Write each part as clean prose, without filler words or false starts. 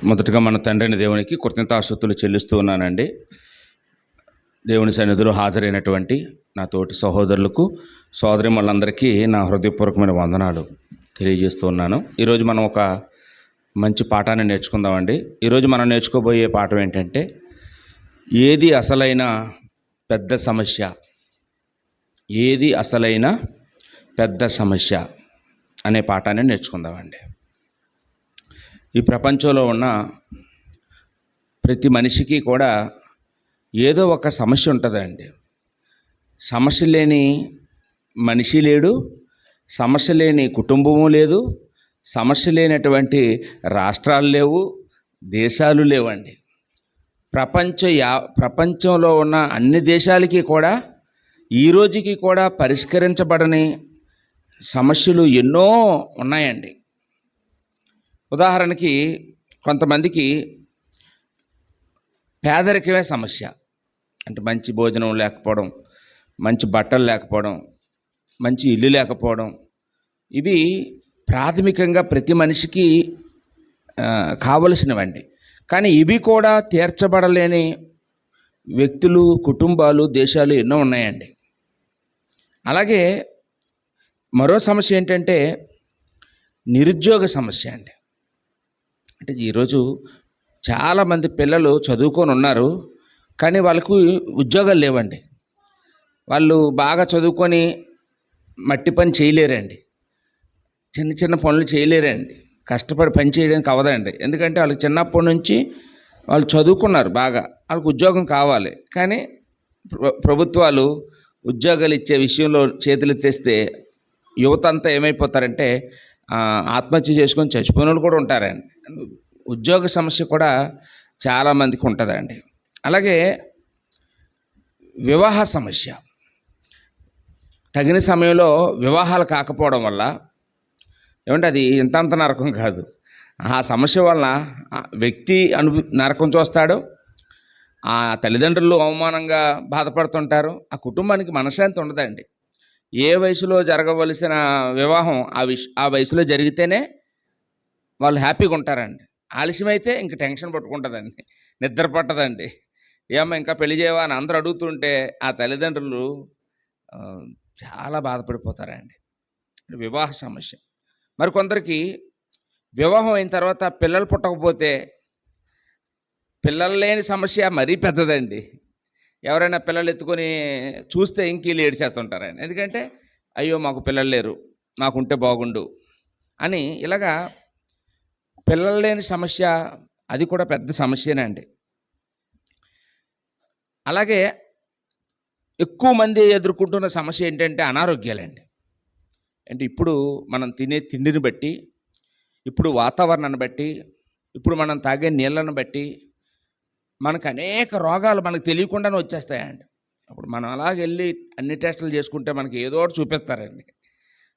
మొదటగా మన తండ్రిని దేవునికి కృతజ్ఞతాస్తుతులు చెల్లిస్తూ ఉన్నానండి. దేవుని సన్నిధిలో హాజరైనటువంటి నా తోటి సహోదరులకు, సోదరిమణులందరికీ నా హృదయపూర్వకమైన వందనాలు తెలియజేస్తూ ఉన్నాను. ఈరోజు మనం ఒక మంచి పాఠాన్ని నేర్చుకుందామండి. ఈరోజు మనం నేర్చుకోబోయే పాఠం ఏంటంటే, ఏది అసలైన పెద్ద సమస్య, ఏది అసలైన పెద్ద సమస్య అనే పాఠాన్ని నేర్చుకుందామండి. ఈ ప్రపంచంలో ఉన్న ప్రతి మనిషికి కూడా ఏదో ఒక సమస్య ఉంటుందండి. సమస్య లేని మనిషి లేడు, సమస్య లేని కుటుంబము లేదు, సమస్య లేనటువంటి రాష్ట్రాలు లేవు, దేశాలు లేవండి. ప్రపంచంలో ఉన్న అన్ని దేశాలకి కూడా ఈ రోజుకి కూడా పరిష్కరించబడని సమస్యలు ఎన్నో ఉన్నాయండి. ఉదాహరణకి కొంతమందికి పేదరికమే సమస్య. అంటే మంచి భోజనం లేకపోవడం, మంచి బట్టలు లేకపోవడం, మంచి ఇల్లు లేకపోవడం, ఇవి ప్రాథమికంగా ప్రతి మనిషికి కావలసినవండి. కానీ ఇవి కూడా తీర్చబడలేని వ్యక్తులు, కుటుంబాలు, దేశాలు ఎన్నో ఉన్నాయండి. అలాగే మరో సమస్య ఏంటంటే నిరుద్యోగ సమస్య అండి. అంటే ఈరోజు చాలామంది పిల్లలు చదువుకొని ఉన్నారు, కానీ వాళ్ళకు ఉద్యోగాలు లేవండి. వాళ్ళు బాగా చదువుకొని మట్టి పని చేయలేరండి, చిన్న చిన్న పనులు చేయలేరండి, కష్టపడి పని చేయడానికి అవ్వదండి. ఎందుకంటే వాళ్ళకి చిన్నప్పటి నుంచి వాళ్ళు చదువుకున్నారు బాగా, వాళ్ళకి ఉద్యోగం కావాలి. కానీ ప్రభుత్వాలు ఉద్యోగాలు ఇచ్చే విషయంలో చేతులు ఎత్తేస్తే యువత అంతా ఏమైపోతారంటే ఆత్మహత్య చేసుకొని చచ్చిపోయిన వాళ్ళు కూడా ఉంటారండి. ఉద్యోగ సమస్య కూడా చాలామందికి ఉంటుందండి. అలాగే వివాహ సమస్య, తగిన సమయంలో వివాహాలు కాకపోవడం వల్ల ఏమంటే అది ఇంతంత నరకం కాదు. ఆ సమస్య వలన వ్యక్తి నరకం చూస్తాడు, ఆ తల్లిదండ్రులు అవమానంగా బాధపడుతుంటారు, ఆ కుటుంబానికి మనశ్శాంతి ఉండదండి. ఏ వయసులో జరగవలసిన వివాహం ఆ వయసులో జరిగితేనే వాళ్ళు హ్యాపీగా ఉంటారండి. ఆలస్యమైతే ఇంక టెన్షన్ పట్టుకుంటుందండి, నిద్ర పట్టదండి. ఏమో ఇంకా పెళ్లి చేయవా అని అందరూ అడుగుతుంటే ఆ తల్లిదండ్రులు చాలా బాధపడిపోతారండి. వివాహ సమస్య. మరి కొందరికి వివాహం అయిన తర్వాత పిల్లలు పుట్టకపోతే పిల్లలు లేని సమస్య మరీ పెద్దదండి. ఎవరైనా పిల్లలు ఎత్తుకొని చూస్తే ఇంక వీళ్ళు ఏడ్చేస్తుంటారండి. ఎందుకంటే అయ్యో మాకు పిల్లలు లేరు, మాకుంటే బాగుండు అని. ఇలాగా పిల్లలు లేని సమస్య, అది కూడా పెద్ద సమస్యనే అండి. అలాగే ఎక్కువ మంది ఎదుర్కొంటున్న సమస్య ఏంటంటే అనారోగ్యాలండి. అంటే ఇప్పుడు మనం తినే తిండిని బట్టి, ఇప్పుడు వాతావరణాన్ని బట్టి, ఇప్పుడు మనం తాగే నీళ్ళను బట్టి మనకు అనేక రోగాలు మనకు తెలియకుండానే వచ్చేస్తాయండి. అప్పుడు మనం అలాగెళ్ళి అన్ని టెస్టులు చేసుకుంటే మనకి ఏదో ఒకటి చూపిస్తారండి.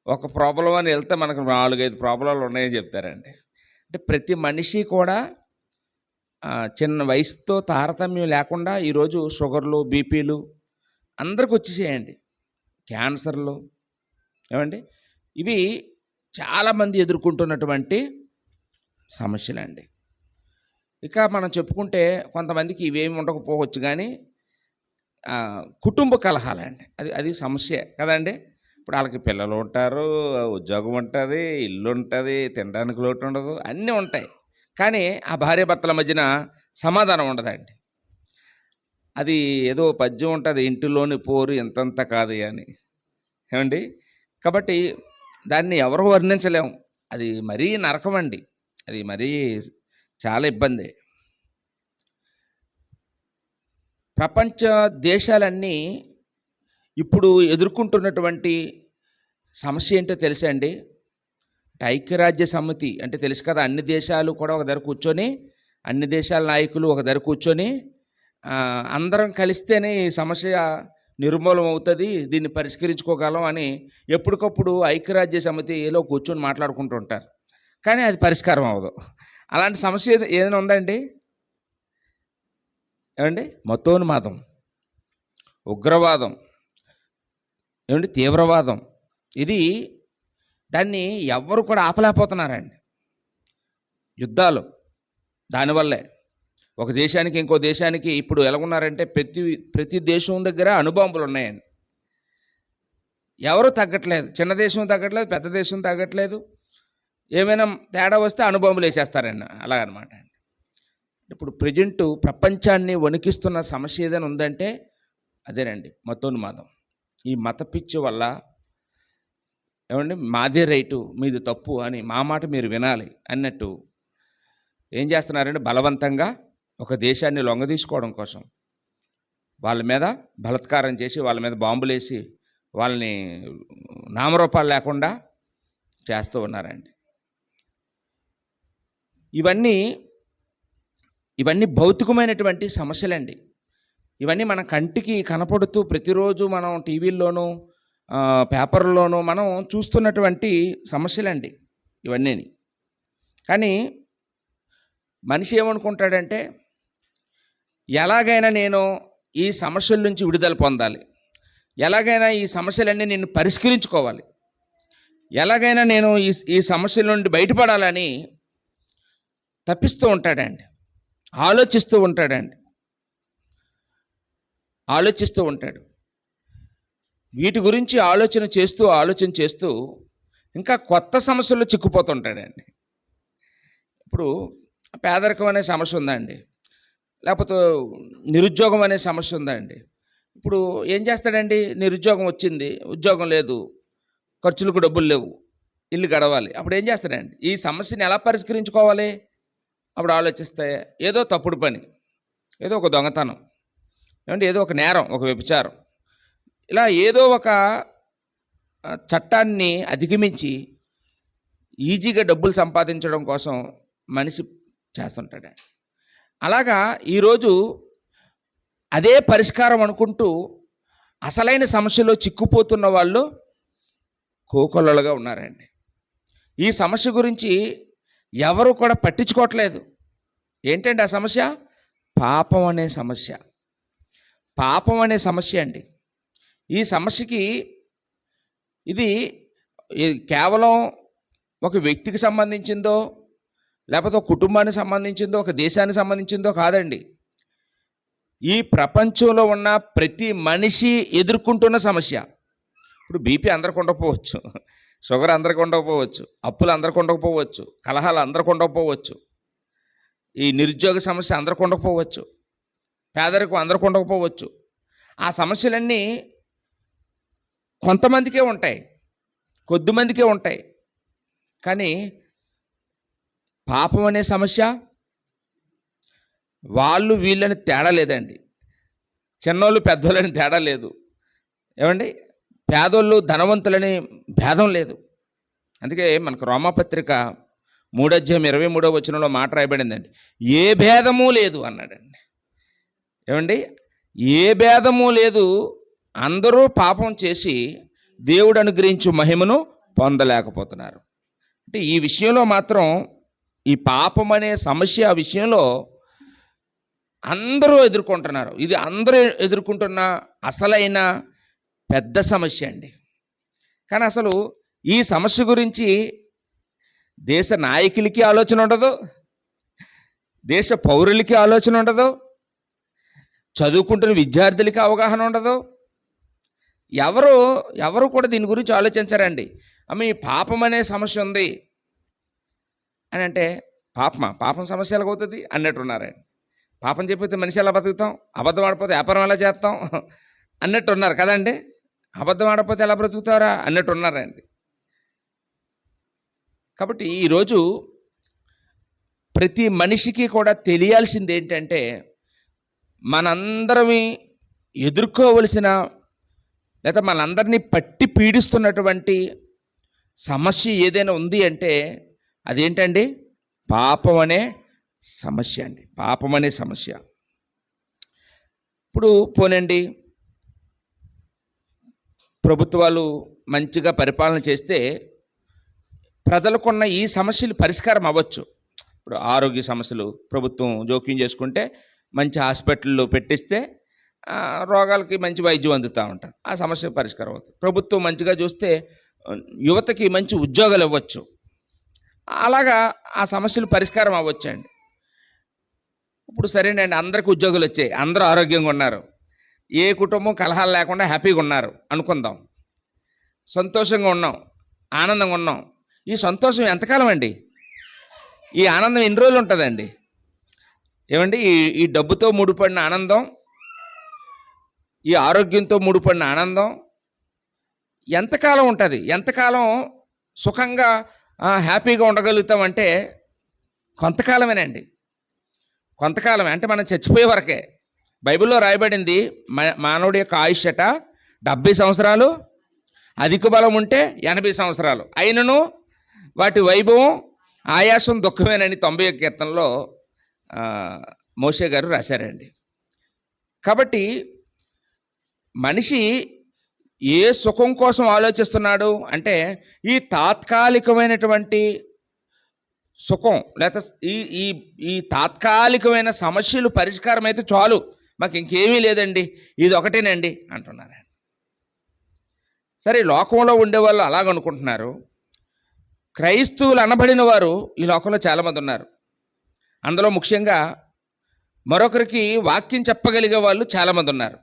ఒక ప్రాబ్లం అని వెళ్తే మనకు 4-5 ప్రాబ్లాలు ఉన్నాయని చెప్తారండి. అంటే ప్రతి మనిషి కూడా చిన్న వయసుతో తారతమ్యం లేకుండా ఈరోజు షుగర్లు, బీపీలు అందరికి వచ్చేసేయండి, క్యాన్సర్లు, ఏమండి, ఇవి చాలామంది ఎదుర్కొంటున్నటువంటి సమస్యలండి. ఇక మనం చెప్పుకుంటే కొంతమందికి ఇవేమి ఉండకపోవచ్చు, కానీ కుటుంబ కలహాలండి, అది సమస్య కదండి. ఇప్పుడు వాళ్ళకి పిల్లలు ఉంటారు, ఉద్యోగం ఉంటుంది, ఇల్లు ఉంటుంది, తినడానికి లోటు ఉండదు, అన్నీ ఉంటాయి. కానీ ఆ భార్యాభర్తల మధ్యన సమాధానం ఉండదండి. అది ఏదో పద్యం ఉంటుంది, ఇంటిలోని పోరు ఎంతంత కాదు అని, ఏమండి. కాబట్టి దాన్ని ఎవరు వర్ణించలేము. అది మరీ నరకం అండి, అది మరీ చాలా ఇబ్బంది. ప్రపంచ దేశాలన్నీ ఇప్పుడు ఎదుర్కొంటున్నటువంటి సమస్య ఏంటో తెలుసా అండి? ఐక్యరాజ్య సమితి అంటే తెలుసు కదా, అన్ని దేశాలు కూడా ఒక దగ్గర కూర్చొని, అన్ని దేశాల నాయకులు ఒక దగ్గర కూర్చొని అందరం కలిస్తేనే ఈ సమస్య నిర్మూలం అవుతుంది, దీన్ని పరిష్కరించుకోగలం అని ఎప్పటికప్పుడు ఐక్యరాజ్య సమితిలో కూర్చొని మాట్లాడుకుంటూ ఉంటారు. కానీ అది పరిష్కారం అవ్వదు. అలాంటి సమస్య ఏదైనా ఉందండి? ఏమండి, మతోన్మాదం, ఉగ్రవాదం, ఏమండి, తీవ్రవాదం, ఇది దాన్ని ఎవ్వరు కూడా ఆపలేకపోతున్నారండి. యుద్ధాలు, దానివల్లే ఒక దేశానికి ఇంకో దేశానికి ఇప్పుడు ఎలాగున్నారంటే ప్రతి దేశం దగ్గర అణుబాంబులు ఉన్నాయండి. ఎవరు తగ్గట్లేదు. చిన్న దేశం తగ్గట్లేదు, పెద్ద దేశం తగ్గట్లేదు. ఏమైనా తేడా వస్తే అణుబాంబులు వేసేస్తారండి. అలాగనమాట. ఇప్పుడు ప్రెజెంటు ప్రపంచాన్ని వణికిస్తున్న సమస్య ఏదైనా ఉందంటే అదేనండి, మతోన్మాదం. ఈ మత పిచ్చి వల్ల ఏమండి, మాదే రైటు మీది తప్పు అని మా మాట మీరు వినాలి అన్నట్టు ఏం చేస్తున్నారంటే బలవంతంగా ఒక దేశాన్ని లొంగదీసుకోవడం కోసం వాళ్ళ మీద బలాత్కారం చేసి, వాళ్ళ మీద బాంబులేసి, వాళ్ళని నామరూపాలు లేకుండా చేస్తూ ఉన్నారండి. ఇవన్నీ భౌతికమైనటువంటి సమస్యలండి. ఇవన్నీ మన కంటికి కనపడుతూ ప్రతిరోజు మనం టీవీల్లోనూ పేపర్లోనూ మనం చూస్తున్నటువంటి సమస్యలండి ఇవన్నీ. కానీ మనిషి ఏమనుకుంటాడంటే, ఎలాగైనా నేను ఈ సమస్యల నుంచి విడుదల పొందాలి, ఎలాగైనా ఈ సమస్యలన్నీ నేను పరిష్కరించుకోవాలి, ఎలాగైనా నేను ఈ సమస్యల నుండి బయటపడాలని తప్పిస్తూ ఉంటాడండి, ఆలోచిస్తూ ఉంటాడు. వీటి గురించి ఆలోచన చేస్తూ ఇంకా కొత్త సమస్యల్లో చిక్కుపోతుంటాడండి. ఇప్పుడు పేదరికం అనే సమస్య ఉందండి, లేకపోతే నిరుద్యోగం అనే సమస్య ఉందండి. ఇప్పుడు ఏం చేస్తాడండి, నిరుద్యోగం వచ్చింది, ఉద్యోగం లేదు, ఖర్చులకు డబ్బులు లేవు, ఇల్లు గడవాలి. అప్పుడు ఏం చేస్తాడండి, ఈ సమస్యని ఎలా పరిష్కరించుకోవాలి? అప్పుడు ఆలోచిస్తే ఏదో తప్పుడు పని, ఏదో ఒక దొంగతనం, ఏమంటే ఏదో ఒక నేరం, ఒక వ్యభిచారం, ఇలా ఏదో ఒక చట్టాన్ని అధిగమించి ఈజీగా డబ్బులు సంపాదించడం కోసం మనిషి చేస్తుంటాడు. అలాగా ఈరోజు అదే పరిష్కారం అనుకుంటూ అసలైన సమస్యలో చిక్కుపోతున్న వాళ్ళు కోకొల్లలుగా ఉన్నారండి. ఈ సమస్య గురించి ఎవరు కూడా పట్టించుకోవట్లేదు. ఏంటంటే ఆ సమస్య పాపం అనే సమస్య అండి. ఈ సమస్యకి ఇది కేవలం ఒక వ్యక్తికి సంబంధించిందో, లేకపోతే ఒక కుటుంబానికి సంబంధించిందో, ఒక దేశానికి సంబంధించిందో కాదండి. ఈ ప్రపంచంలో ఉన్న ప్రతి మనిషి ఎదుర్కొంటున్న సమస్య. ఇప్పుడు బీపీ అందరికి ఉండకపోవచ్చు, షుగర్ అందరికి ఉండకపోవచ్చు, అప్పులు అందరికి ఉండకపోవచ్చు, కలహాలు అందరికి ఉండకపోవచ్చు, ఈ నిరుద్యోగ సమస్య అందరికి ఉండకపోవచ్చు, పేదరికం అందరికి ఉండకపోవచ్చు. ఆ సమస్యలన్నీ కొంతమందికే ఉంటాయి, కొద్దిమందికే ఉంటాయి. కానీ పాపం అనే సమస్య వాళ్ళు వీళ్ళని తేడా లేదండి, చిన్నోళ్ళు పెద్దోళ్ళని తేడా లేదు, ఏమండి పేదోళ్ళు ధనవంతులని భేదం లేదు. అందుకే మనకు రోమాపత్రిక 3:23 మాట రాయబడిందండి, ఏ భేదము లేదు అన్నాడండి. ఏమండి, ఏ భేదము లేదు, అందరూ పాపం చేసి దేవుడు అనుగ్రహించు మహిమను పొందలేకపోతున్నారు. అంటే ఈ విషయంలో మాత్రం, ఈ పాపం అనే సమస్య విషయంలో అందరూ ఎదుర్కొంటున్నారు. ఇది అందరూ ఎదుర్కొంటున్న అసలైన పెద్ద సమస్య అండి. కానీ అసలు ఈ సమస్య గురించి దేశ నాయకులకి ఆలోచన ఉండదు, దేశ పౌరులకి ఆలోచన ఉండదు, చదువుకుంటున్న విద్యార్థులకి అవగాహన ఉండదు. ఎవరు కూడా దీని గురించి ఆలోచించరండి. అమ్మ ఈ పాపం అనే సమస్య ఉంది అని అంటే, పాపం సమస్య ఎలాగవుతుంది అన్నట్టున్నారండి. పాపం చెప్పితే మనిషి ఎలా బతుకుతాం, అబద్ధం ఆడిపోతే వ్యాపారం ఎలా చేస్తాం అన్నట్టున్నారు కదండి. అబద్ధం ఆడకపోతే ఎలా బ్రతుకుతారా అన్నట్టున్నారండి. కాబట్టి ఈరోజు ప్రతి మనిషికి కూడా తెలియాల్సింది ఏంటంటే, మనందరమే ఎదుర్కోవలసిన, లేదా మనందరినీ పట్టి పీడిస్తున్నటువంటి సమస్య ఏదైనా ఉంది అంటే అదేంటండి, పాపం అనే సమస్య అండి. పాపం అనే సమస్య. ఇప్పుడు పోనండి, ప్రభుత్వాలు మంచిగా పరిపాలన చేస్తే ప్రజలకున్న ఈ సమస్యలు పరిష్కారం అవ్వచ్చు. ఇప్పుడు ఆరోగ్య సమస్యలు ప్రభుత్వం జోక్యం చేసుకుంటే మంచి హాస్పిటల్లో పెట్టిస్తే రోగాలకి మంచి వైద్యం అందుతూ ఉంటారు, ఆ సమస్య పరిష్కారం అవుతుంది. ప్రభుత్వం మంచిగా చూస్తే యువతకి మంచి ఉద్యోగాలు ఇవ్వచ్చు, అలాగా ఆ సమస్యలు పరిష్కారం అవ్వచ్చండి. ఇప్పుడు సరేనండి, అందరికి ఉద్యోగులు వచ్చాయి, అందరూ ఆరోగ్యంగా ఉన్నారు, ఏ కుటుంబం కలహాలు లేకుండా హ్యాపీగా ఉన్నారు అనుకుందాం. సంతోషంగా ఉన్నాం, ఆనందంగా ఉన్నాం. ఈ సంతోషం ఎంతకాలం అండి? ఈ ఆనందం ఎన్ని రోజులు ఉంటుందండి? ఏమండి, ఈ ఈ డబ్బుతో ముడిపడిన ఆనందం, ఈ ఆరోగ్యంతో ముడిపడిన ఆనందం ఎంతకాలం ఉంటుంది? ఎంతకాలం సుఖంగా హ్యాపీగా ఉండగలుగుతామంటే కొంతకాలమేనండి. కొంతకాలమే అంటే మనం చచ్చిపోయే వరకే. బైబిల్లో రాయబడింది మానవుడి యొక్క ఆయుష్ 70 సంవత్సరాలు, అధిక బలం ఉంటే 80 సంవత్సరాలు, అయినను వాటి వైభవం ఆయాసం దుఃఖమేనని 91 కీర్తనలో మోషే గారు రాశారండి. కాబట్టి మనిషి ఏ సుఖం కోసం ఆలోచిస్తున్నాడు అంటే ఈ తాత్కాలికమైనటువంటి సుఖం, లేక ఈ ఈ ఈ తాత్కాలికమైన సమస్యలు పరిష్కారం అయితే చాలు, మాకు ఇంకేమీ లేదండి, ఇది ఒకటేనండి అంటున్నారు. సరే, లోకంలో ఉండేవాళ్ళు అలాగనుకుంటున్నారు. క్రైస్తవులు అనబడిన వారు ఈ లోకంలో చాలామంది ఉన్నారు. అందులో ముఖ్యంగా మరొకరికి వాక్యం చెప్పగలిగే వాళ్ళు చాలామంది ఉన్నారు.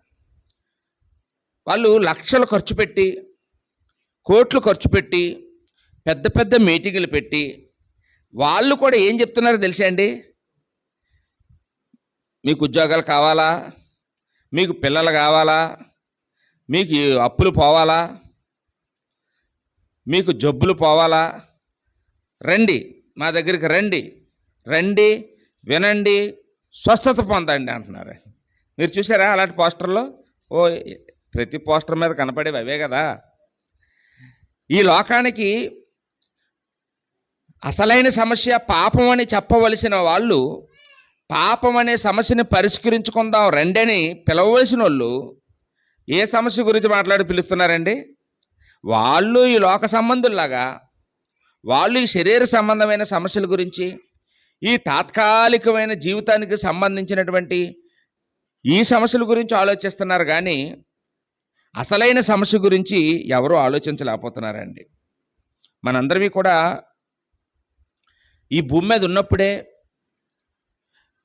వాళ్ళు లక్షలు ఖర్చు పెట్టి, కోట్లు ఖర్చు పెట్టి, పెద్ద పెద్ద మీటింగులు పెట్టి, వాళ్ళు కూడా ఏం చెప్తున్నారో తెలుసా అండి? మీకు ఉద్యోగాలు కావాలా, మీకు పిల్లలు కావాలా, మీకు అప్పులు పోవాలా, మీకు జబ్బులు పోవాలా, రండి మా దగ్గరికి, రండి రండి వినండి స్వస్థత పొందండి అంటున్నారు. మీరు చూసారా అలాంటి పోస్టర్లు? ప్రతి పోస్టర్ మీద కనపడేవి అవే కదా. ఈ లోకానికి అసలైన సమస్య పాపం అని చెప్పవలసిన వాళ్ళు పాపం అనే సమస్యని పరిష్కరించుకుందాం రండి అని పిలవవలసిన వాళ్ళు ఏ సమస్య గురించి మాట్లాడి పిలుస్తున్నారండి? వాళ్ళు ఈ లోక సంబంధుల్లాగా, వాళ్ళు ఈ శరీర సంబంధమైన సమస్యల గురించి, ఈ తాత్కాలికమైన జీవితానికి సంబంధించినటువంటి ఈ సమస్యల గురించి ఆలోచిస్తున్నారు, కానీ అసలైన సమస్య గురించి ఎవరూ ఆలోచించలేకపోతున్నారండి. మనందరివి కూడా ఈ భూమి మీద ఉన్నప్పుడే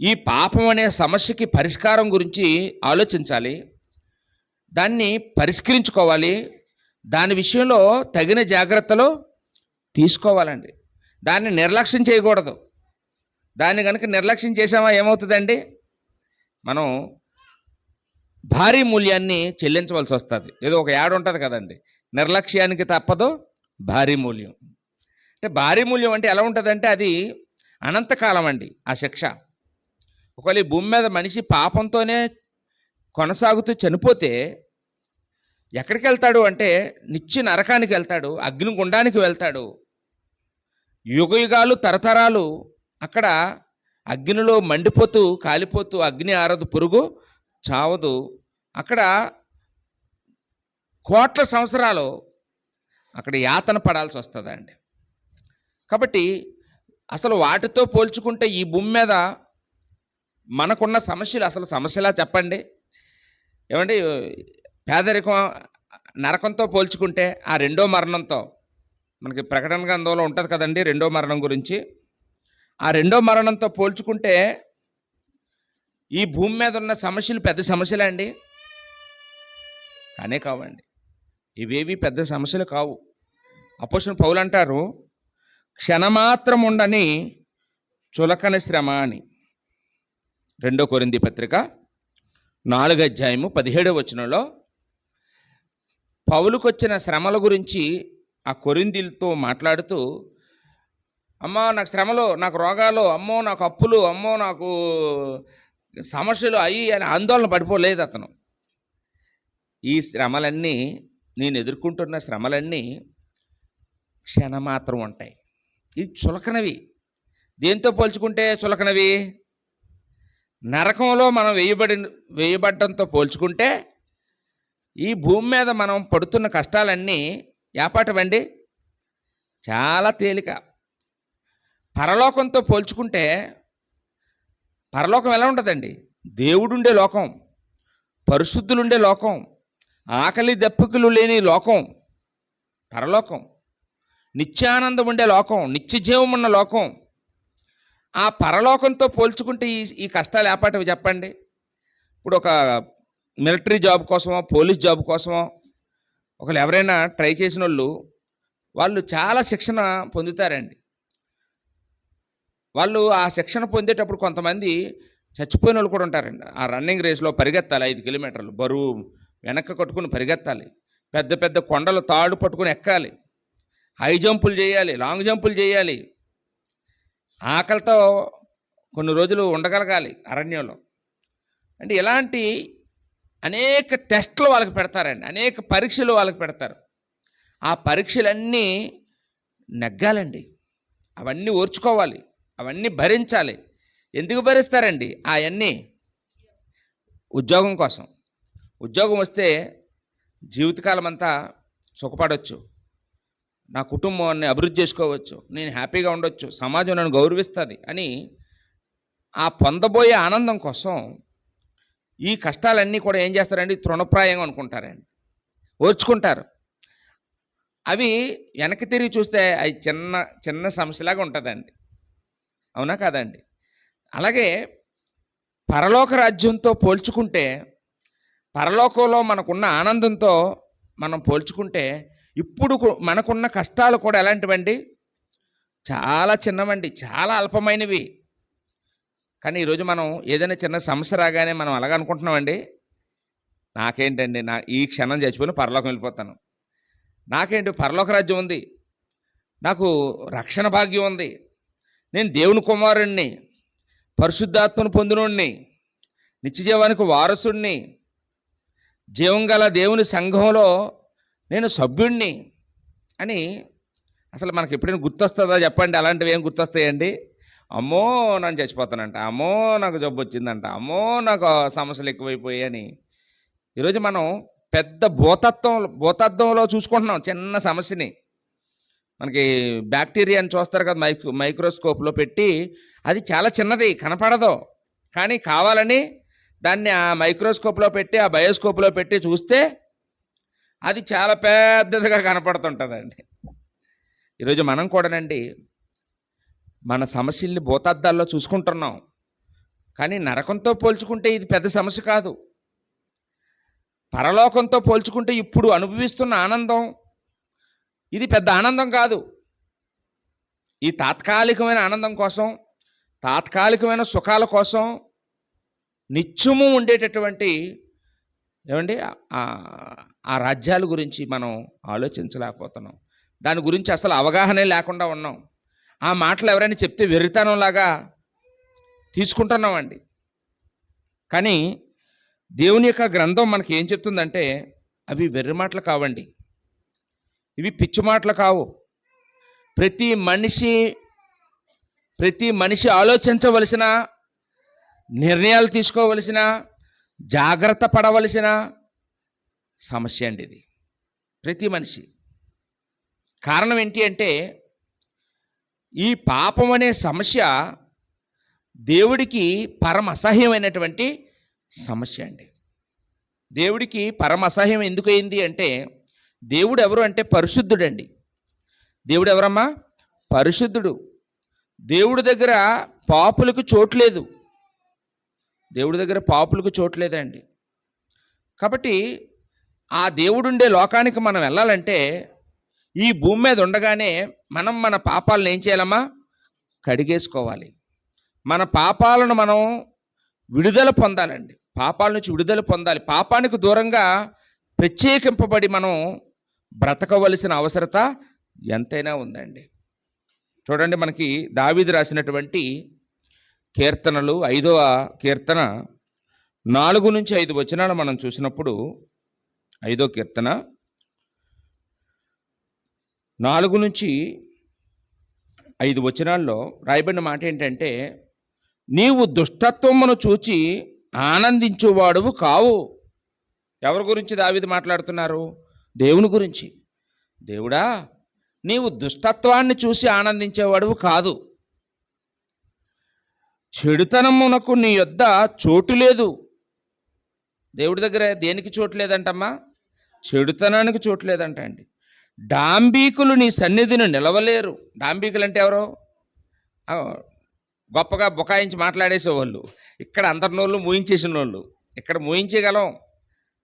ఈ పాపం అనే సమస్యకి పరిష్కారం గురించి ఆలోచించాలి, దాన్ని పరిష్కరించుకోవాలి, దాని విషయంలో తగిన జాగ్రత్తలు తీసుకోవాలండి. దాన్ని నిర్లక్ష్యం చేయకూడదు. దాన్ని కనుక నిర్లక్ష్యం చేసామా ఏమవుతుందండి? మనం భారీ మూల్యాన్ని చెల్లించవలసి వస్తుంది. ఏదో ఒక యాడ్ ఉంటుంది కదండి, నిర్లక్ష్యానికి తప్పదు భారీ మూల్యం. అంటే భారీ మూల్యం అంటే ఎలా ఉంటుందంటే అది అనంతకాలం అండి ఆ శిక్ష. ఒకవేళ ఈ భూమి మీద మనిషి పాపంతోనే కొనసాగుతూ చనిపోతే ఎక్కడికి వెళ్తాడు అంటే నిత్య నరకానికి వెళ్తాడు, అగ్నిగుండానికి వెళ్తాడు. యుగయుగాలు తరతరాలు అక్కడ అగ్నిలో మండిపోతూ కాలిపోతూ, అగ్ని ఆరదు పురుగు చావదు, అక్కడ కోట్ల సంవత్సరాలు అక్కడ యాతన పడాల్సి వస్తుందండి. కాబట్టి అసలు వాటితో పోల్చుకుంటే ఈ భూమి మీద మనకున్న సమస్యలు అసలు సమస్యలా చెప్పండి? ఏమండి, పేదరికం నరకంతో పోల్చుకుంటే ఆ రెండో మరణంతో, మనకి ప్రకటన గ్రంథంలో ఉంటుంది కదండి రెండో మరణం గురించి, ఆ రెండో మరణంతో పోల్చుకుంటే ఈ భూమి మీద ఉన్న సమస్యలు పెద్ద సమస్యలే అండి? కానే కావండి, ఇవేవి పెద్ద సమస్యలు కావు. అపోస్తలుడు పౌలు అంటారు, క్షణమాత్రం ఉండని చులకన శ్రమ అని. 2 కొరింథీ పత్రిక 4:17 పౌలుకు వచ్చిన శ్రమల గురించి ఆ కొరింథీలతో మాట్లాడుతూ, అమ్మో నాకు శ్రమలు, నాకు రోగాలు, అమ్మో నాకు అప్పులు, అమ్మో నాకు సమస్యలు అయ్యి అని ఆందోళన పడిపోలేదు అతను. ఈ శ్రమలన్నీ, నేను ఎదుర్కొంటున్న శ్రమలన్నీ క్షణమాత్రం ఉంటాయి. ఇది చులకనవి. దేంతో పోల్చుకుంటే చులకనవి? నరకంలో మనం వేయబడ్డంతో పోల్చుకుంటే ఈ భూమి మీద మనం పడుతున్న కష్టాలన్నీ ఏపాటవండి? చాలా తేలిక. పరలోకంతో పోల్చుకుంటే పరలోకం ఎలా ఉంటుందండి? దేవుడుండే లోకం, పరిశుద్ధులుండే లోకం, ఆకలి దప్పికలు లేని లోకం పరలోకం, నిత్యానందం ఉండే లోకం, నిత్య జీవం ఉన్న లోకం. ఆ పరలోకంతో పోల్చుకుంటే ఈ ఈ కష్టాలు ఏపాటివి చెప్పండి. ఇప్పుడు ఒక మిలిటరీ జాబ్ కోసమో, పోలీస్ జాబ్ కోసమో ఒకళ్ళు ఎవరైనా ట్రై చేసినోళ్ళు వాళ్ళు చాలా శిక్షణ పొందుతారండి. వాళ్ళు ఆ శిక్షణ పొందేటప్పుడు కొంతమంది చచ్చిపోయినోళ్ళు కూడా ఉంటారండి. ఆ రన్నింగ్ రేస్‌లో పరిగెత్తాలి 5 కిలోమీటర్లు. బరువు వెనక్కి కట్టుకొని పరిగెత్తాలి. పెద్ద పెద్ద కొండలు తాడు పట్టుకొని ఎక్కాలి. హై జంపులు చేయాలి. లాంగ్ జంపులు చేయాలి. ఆకలితో కొన్ని రోజులు ఉండగలగాలి అరణ్యంలో. అంటే ఇలాంటి అనేక టెస్ట్‌లు వాళ్ళకి పెడతారండి. అనేక పరీక్షలు వాళ్ళకి పెడతారు. ఆ పరీక్షలన్నీ నెగ్గాలండి. అవన్నీ ఓర్చుకోవాలి. అవన్నీ భరించాలి. ఎందుకు భరిస్తారండి అయన్నీ? ఉద్యోగం కోసం. ఉద్యోగం వస్తే జీవితకాలం అంతా సుఖపడొచ్చు. నా కుటుంబాన్ని అభివృద్ధి చేసుకోవచ్చు. నేను హ్యాపీగా ఉండొచ్చు. సమాజం నన్ను గౌరవిస్తది అని ఆ పొందబోయే ఆనందం కోసం ఈ కష్టాలన్నీ కూడా ఏం చేస్తారండి? తృణప్రాయంగా అనుకుంటారండి. ఓర్చుకుంటారు. అవి వెనక్కి తిరిగి చూస్తే అవి చిన్న చిన్న సమస్యలాగా ఉంటుందండి. అవునా కాదండి? అలాగే పరలోక రాజ్యంతో పోల్చుకుంటే, పరలోకంలో మనకున్న ఆనందంతో మనం పోల్చుకుంటే, ఇప్పుడు మనకున్న కష్టాలు కూడా ఎలాంటివండి? చాలా చిన్నవండి. చాలా అల్పమైనవి. కానీ ఈరోజు మనం ఏదైనా చిన్న సమస్య రాగానే మనం అలాగ అనుకుంటున్నామండి. నాకేంటండి, ఈ క్షణం చచ్చిపోయిన పరలోకం వెళ్ళిపోతాను. నాకేంటి పరలోక రాజ్యం ఉంది. నాకు రక్షణ భాగ్యం ఉంది. నేను దేవుని కుమారుణ్ణి, పరిశుద్ధాత్మను పొందినోడిని, నిత్యజీవానికి వారసుడిని, జీవం గల దేవుని సంఘంలో నేను సభ్యుడిని అని అసలు మనకి ఎప్పుడైనా గుర్తొస్తుందా చెప్పండి? అలాంటివి ఏం గుర్తొస్తాయండి? అమ్మో నేను చచ్చిపోతానంట, అమ్మో నాకు జబ్బు వచ్చిందంట, అమ్మో నాకు సమస్యలు ఎక్కువైపోయాయని ఈరోజు మనం పెద్ద భూతత్వంలో చూసుకుంటున్నాం చిన్న సమస్యని. మనకి బ్యాక్టీరియాని చూస్తారు కదా మైక్రోస్కోప్లో పెట్టి, అది చాలా చిన్నది కనపడదు. కానీ కావాలని దాన్ని ఆ మైక్రోస్కోప్లో పెట్టి ఆ బయోస్కోప్లో పెట్టి చూస్తే అది చాలా పెద్దదిగా కనపడుతుంటుందండి. ఈరోజు మనం కూడానండి మన సమస్యల్ని భూతద్దాల్లో చూసుకుంటున్నాం. కానీ నరకంతో పోల్చుకుంటే ఇది పెద్ద సమస్య కాదు. పరలోకంతో పోల్చుకుంటే ఇప్పుడు అనుభవిస్తున్న ఆనందం ఇది పెద్ద ఆనందం కాదు. ఈ తాత్కాలికమైన ఆనందం కోసం, తాత్కాలికమైన సుఖాల కోసం నిత్యము ఉండేటటువంటి ఏమండి ఆ రాజ్యాల గురించి మనం ఆలోచించలేకపోతున్నాం. దాని గురించి అసలు అవగాహనే లేకుండా ఉన్నాం. ఆ మాటలు ఎవరైనా చెప్తే వెర్రితనంలాగా తీసుకుంటున్నామండి. కానీ దేవుని యొక్క గ్రంథం మనకి ఏం చెప్తుందంటే అవి వెర్రి మాటలు కావండి. ఇవి పిచ్చి మాటలు కావు. ప్రతి మనిషి ఆలోచించవలసిన, నిర్ణయాలు తీసుకోవలసిన, జాగ్రత్త పడవలసిన సమస్య అండి ఇది. ప్రతి మనిషి. కారణం ఏంటి అంటే ఈ పాపం అనే సమస్య దేవుడికి పరమ అసహ్యమైనటువంటి సమస్య అండి. దేవుడికి పరమ అసహ్యం ఎందుకు అయింది అంటే దేవుడు ఎవరు అంటే పరిశుద్ధుడండి. దేవుడు ఎవరమ్మా? పరిశుద్ధుడు. దేవుడి దగ్గర పాపులకు చోట్లేదు. దేవుడి దగ్గర పాపులకు చోట్లేదండి. కాబట్టి ఆ దేవుడుండే లోకానికి మనం వెళ్ళాలంటే ఈ భూమి మీద ఉండగానే మనం మన పాపాలను ఏం చేయాలమ్మా? కడిగేసుకోవాలి. మన పాపాలను మనం విడుదల పొందాలండి. పాపాల నుంచి విడుదల పొందాలి. పాపానికి దూరంగా ప్రత్యేకింపబడి మనం బ్రతకవలసిన అవసరత ఎంతైనా ఉందండి. చూడండి, మనకి దావీదు రాసినటువంటి కీర్తనలు 5వ కీర్తన 4 నుంచి 5 వచనాలు మనం చూసినప్పుడు 5వ కీర్తన 4 నుంచి 5 వచనాల్లో రాయబడిన మాట ఏంటంటే, నీవు దుష్టత్వమును చూచి ఆనందించువాడువు కావు. ఎవరి గురించి దావీదు మాట్లాడుతున్నారు? దేవుని గురించి. దేవుడా, నీవు దుష్టత్వాన్ని చూసి ఆనందించేవాడువు కాదు. చెడుతనమునకు నీ యొద్ద చోటు లేదు. దేవుడి దగ్గర దేనికి చోటు లేదంటమ్మా? చెడుతనానికి చోటు లేదంట అండి. డాంబీకులు నీ సన్నిధిని నిలవలేరు. డాంబీకులు అంటే ఎవరు? గొప్పగా బుకాయించి మాట్లాడేసేవాళ్ళు. ఇక్కడ అందరి నోళ్ళు మూయించేసిన వాళ్ళు. ఇక్కడ మూయించేయగలం,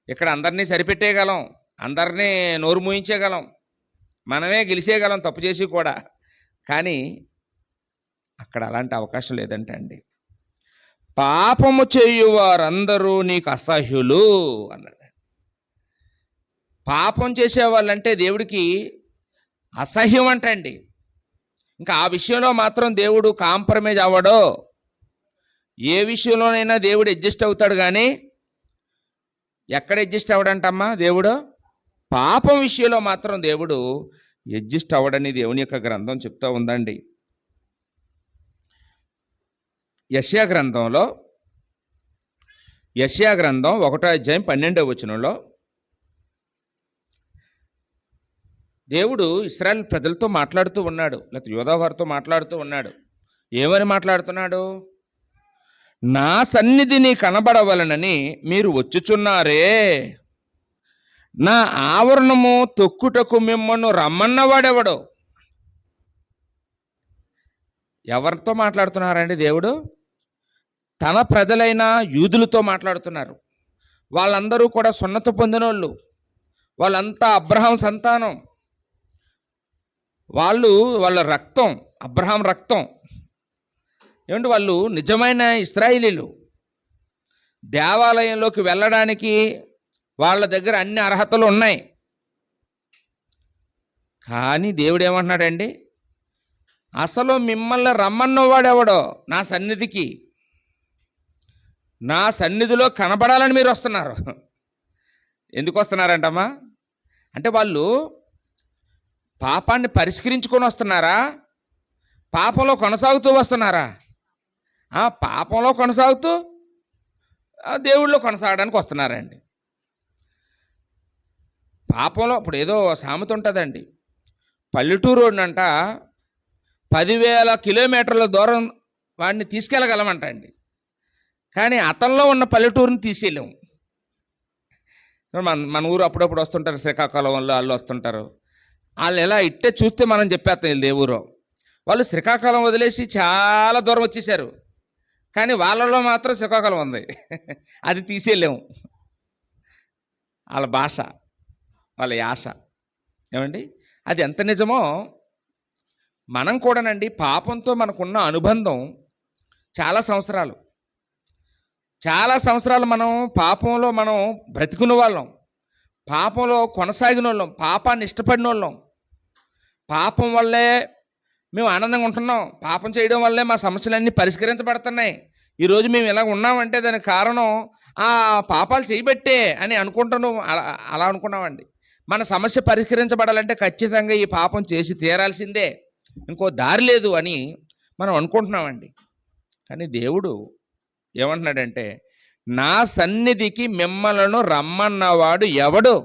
ఇక్కడ అందరినీ సరిపెట్టేయగలం, అందరినీ నోరు మూయించేయగలం, మనమే గెలిచేయగలం తప్పు చేసి కూడా. కానీ అక్కడ అలాంటి అవకాశం లేదంట అండి. పాపము చేయువారందరూ నీకు అసహ్యులు అన్నాడు. పాపం చేసేవాళ్ళంటే దేవుడికి అసహ్యం అంటండి. ఇంకా ఆ విషయంలో మాత్రం దేవుడు కాంప్రమైజ్ అవ్వడో. ఏ విషయంలోనైనా దేవుడు అడ్జస్ట్ అవుతాడు, కానీ ఎక్కడ అడ్జస్ట్ అవ్వడంటమ్మా దేవుడు? పాపం విషయంలో మాత్రం దేవుడు అడ్జస్ట్ అవ్వడని దేవుని యొక్క గ్రంథం చెప్తూ ఉందండి. యెషయా గ్రంథం 1వ అధ్యాయం 12వ వచనంలో దేవుడు ఇశ్రాయేలు ప్రజలతో మాట్లాడుతూ ఉన్నాడు, లేకపోతే యోధా వారితో మాట్లాడుతూ ఉన్నాడు. ఏమని మాట్లాడుతున్నాడు? నా సన్నిధిని కనబడవలనని మీరు వచ్చుచున్నారే, నా ఆవరణము తొక్కుటకు మిమ్మల్ని రమ్మన్నవాడెవడో. ఎవరితో మాట్లాడుతున్నారండి దేవుడు? తన ప్రజలైన యూదులతో మాట్లాడుతున్నారు. వాళ్ళందరూ కూడా సున్నత పొందినోళ్ళు, వాళ్ళంతా అబ్రహాం సంతానం, వాళ్ళ రక్తం అబ్రహాం రక్తం. ఏమంటే వాళ్ళు నిజమైన ఇశ్రాయేలీలు. దేవాలయంలోకి వెళ్ళడానికి వాళ్ళ దగ్గర అన్ని అర్హతలు ఉన్నాయి. కానీ దేవుడు ఏమంటున్నాడండి? అసలు మిమ్మల్ని రమ్మన్నవాడెవడో నా సన్నిధికి, నా సన్నిధిలో కనబడాలని మీరు వస్తున్నారు. ఎందుకు వస్తున్నారంటమ్మా? అంటే వాళ్ళు పాపాన్ని పరిష్కరించుకొని వస్తున్నారా? పాపంలో కొనసాగుతూ వస్తున్నారా? పాపంలో కొనసాగుతూ దేవుళ్ళలో కొనసాగడానికి వస్తున్నారండి. పాపంలో ఇప్పుడు ఏదో సామెత ఉంటుందండి, పల్లెటూరు అంట 10,000 కిలోమీటర్ల దూరం వాడిని తీసుకెళ్ళగలమంట అండి, కానీ అతనిలో ఉన్న పల్లెటూరుని తీసేయలేము. మన ఊరు అప్పుడప్పుడు వస్తుంటారు, శ్రీకాకుళం వాళ్ళు వస్తుంటారు. వాళ్ళు ఎలా ఇట్టే చూస్తే మనం చెప్పేస్తాం వీళ్ళు ఏ ఊరో. వాళ్ళు శ్రీకాకుళం వదిలేసి చాలా దూరం వచ్చేసారు, కానీ వాళ్ళలో మాత్రం శ్రీకాకుళం ఉంది. అది తీసేయలేము. వాళ్ళ భాష, వాళ్ళ యాస. ఏమండి, అది ఎంత నిజమో మనం కూడానండి. పాపంతో మనకున్న అనుబంధం చాలా సంవత్సరాలు మనం పాపంలో మనం బ్రతికున్న వాళ్ళం, పాపంలో కొనసాగిన వాళ్ళం, పాపాన్ని ఇష్టపడిన వాళ్ళం. పాపం వల్లే మేము ఆనందంగా ఉంటున్నాం, పాపం చేయడం వల్లే మా సమస్యలన్నీ పరిష్కరించబడుతున్నాయి. ఈరోజు మేము ఇలా ఉన్నామంటే దానికి కారణం ఆ పాపాలు చేయబట్టే అని అనుకుంటున్నాం. అలా అనుకున్నామండి. మన సమస్య పరిష్కరించబడాలంటే ఖచ్చితంగా ఈ పాపం చేసి తీరాల్సిందే, ఇంకో దారి లేదు అని మనం అనుకుంటున్నామండి. కానీ దేవుడు ఏమంటున్నాడంటే, నా సన్నిధికి మిమ్మలను రమ్మన్నవాడు ఎవడు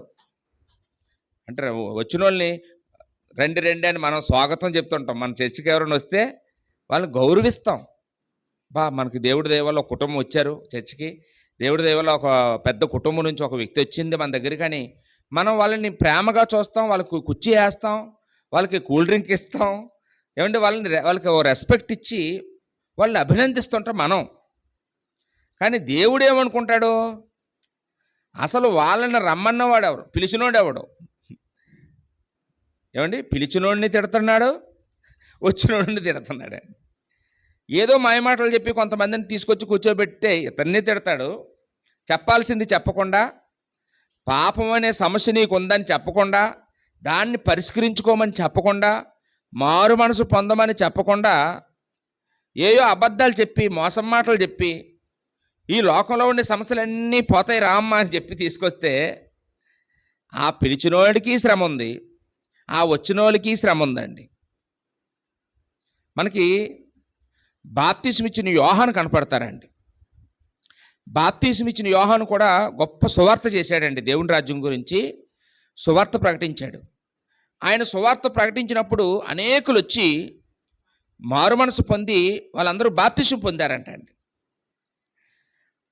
అంటే, వచ్చిన వాళ్ళని రండి రండి అని మనం స్వాగతం చెప్తుంటాం. మన చర్చికి ఎవరైనా వస్తే వాళ్ళని గౌరవిస్తాం. మనకి దేవుడి దయ వల్ల ఒక కుటుంబం వచ్చారు చర్చికి, దేవుడి దయ వల్ల ఒక పెద్ద కుటుంబం నుంచి ఒక వ్యక్తి వచ్చింది మన దగ్గర, కానీ మనం వాళ్ళని ప్రేమగా చూస్తాం, వాళ్ళకి కుర్చీ వేస్తాం, వాళ్ళకి కూల్ డ్రింక్ ఇస్తాం. ఏమంటే వాళ్ళకి రెస్పెక్ట్ ఇచ్చి వాళ్ళని అభినందిస్తుంటాం మనం. కానీ దేవుడు ఏమనుకుంటాడు? అసలు వాళ్ళని రమ్మన్నవాడు ఎవరు? పిలిచినోడు ఎవడు? ఏమండి, పిలిచినోడిని తిడుతున్నాడు, వచ్చినోడిని తిడుతున్నాడు. ఏదో మాయమాటలు చెప్పి కొంతమందిని తీసుకొచ్చి కూర్చోబెట్టే ఇతన్ని తిడతాడు. చెప్పాల్సింది చెప్పకుండా, పాపం అనే సమస్య నీకు ఉందని చెప్పకుండా, దాన్ని పరిష్కరించుకోమని చెప్పకుండా, మారు మనసు పొందమని చెప్పకుండా, ఏయో అబద్ధాలు చెప్పి మోసం మాటలు చెప్పి ఈ లోకంలో ఉండే సమస్యలన్నీ పోతాయి రామ్మ అని చెప్పి తీసుకొస్తే ఆ పిలిచినోడికి శ్రమ ఉంది, ఆ వచ్చినోళ్ళకి శ్రమ ఉందండి. మనకి బాప్తిస్మ ఇచ్చిన యోహాను కనపడతారండి. బాప్తిస్మ ఇచ్చిన యోహాను కూడా గొప్ప సువార్త చేశాడండి. దేవుని రాజ్యం గురించి సువార్త ప్రకటించాడు. ఆయన సువార్త ప్రకటించినప్పుడు అనేకులు వచ్చి మారు మనసు పొంది వాళ్ళందరూ బాప్తిస్మ పొందారంట అండి.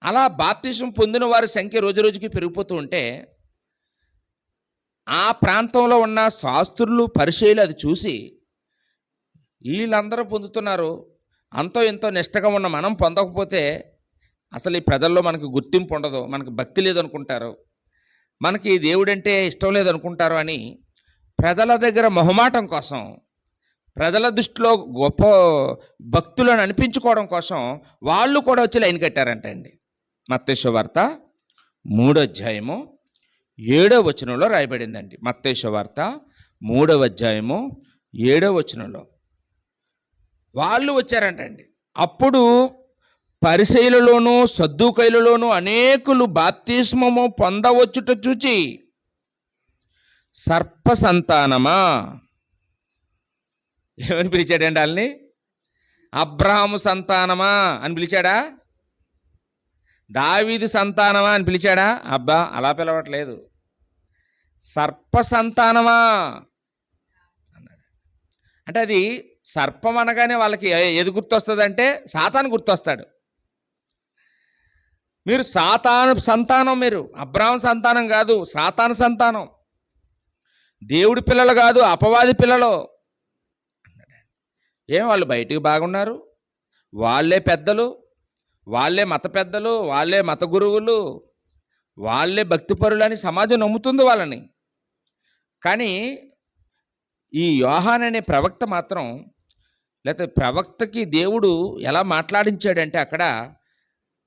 అలా బాప్తిస్మ పొందిన వారి సంఖ్య రోజు రోజుకి పెరిగిపోతూ ఉంటే ఆ ప్రాంతంలో ఉన్న శాస్త్రులు పరిచయులు అది చూసి, వీళ్ళందరూ పొందుతున్నారు, అంతో ఎంతో నిష్టగా ఉన్న మనం పొందకపోతే అసలు ఈ ప్రజల్లో మనకు గుర్తింపు ఉండదు, మనకు భక్తి లేదనుకుంటారు, మనకి దేవుడంటే ఇష్టం లేదనుకుంటారు అని ప్రజల దగ్గర మొహమాటం కోసం, ప్రజల దృష్టిలో గొప్ప భక్తులను అనిపించుకోవడం కోసం వాళ్ళు కూడా వచ్చి లైన్ కట్టారంట అండి. మత్తయి సువార్త 3వ అధ్యాయము 7వ వచనంలో రాయబడిందండి. మత్తయి సువార్త 3వ అధ్యాయము 7వ వచనంలో వాళ్ళు వచ్చారంటండి. అప్పుడు పరిసయ్యులలోనూ సద్దూకయ్యులలోనూ అనేకులు బాప్తిస్మము పొందవచ్చుట చూచి, సర్ప సంతానమా, ఏమని పిలిచాడండి వాళ్ళని? అబ్రహాము సంతానమా అని పిలిచాడా? దావీదు సంతానమా అని పిలిచాడా? అబ్బా, అలా పిలవట్లేదు. సర్ప సంతానమా అన్నాడు. అంటే అది సర్పం అనగానే వాళ్ళకి ఏది గుర్తొస్తుందంటే సాతాను గుర్తొస్తాడు. మీరు సాతాను సంతానం, మీరు అబ్రహాము సంతానం కాదు, సాతాను సంతానం, దేవుడి పిల్లలు కాదు, అపవాది పిల్లలు. ఏం వాళ్ళు బయటికి బాగున్నారు, వాళ్ళే పెద్దలు, వాళ్ళే మత పెద్దలు, వాళ్ళే మత గురువులు, వాళ్ళే భక్తిపరులు అని సమాజం నమ్ముతుంది వాళ్ళని. కానీ ఈ యోహాన్ అనే ప్రవక్త మాత్రం, లేకపోతే ప్రవక్తకి దేవుడు ఎలా మాట్లాడించాడంటే అక్కడ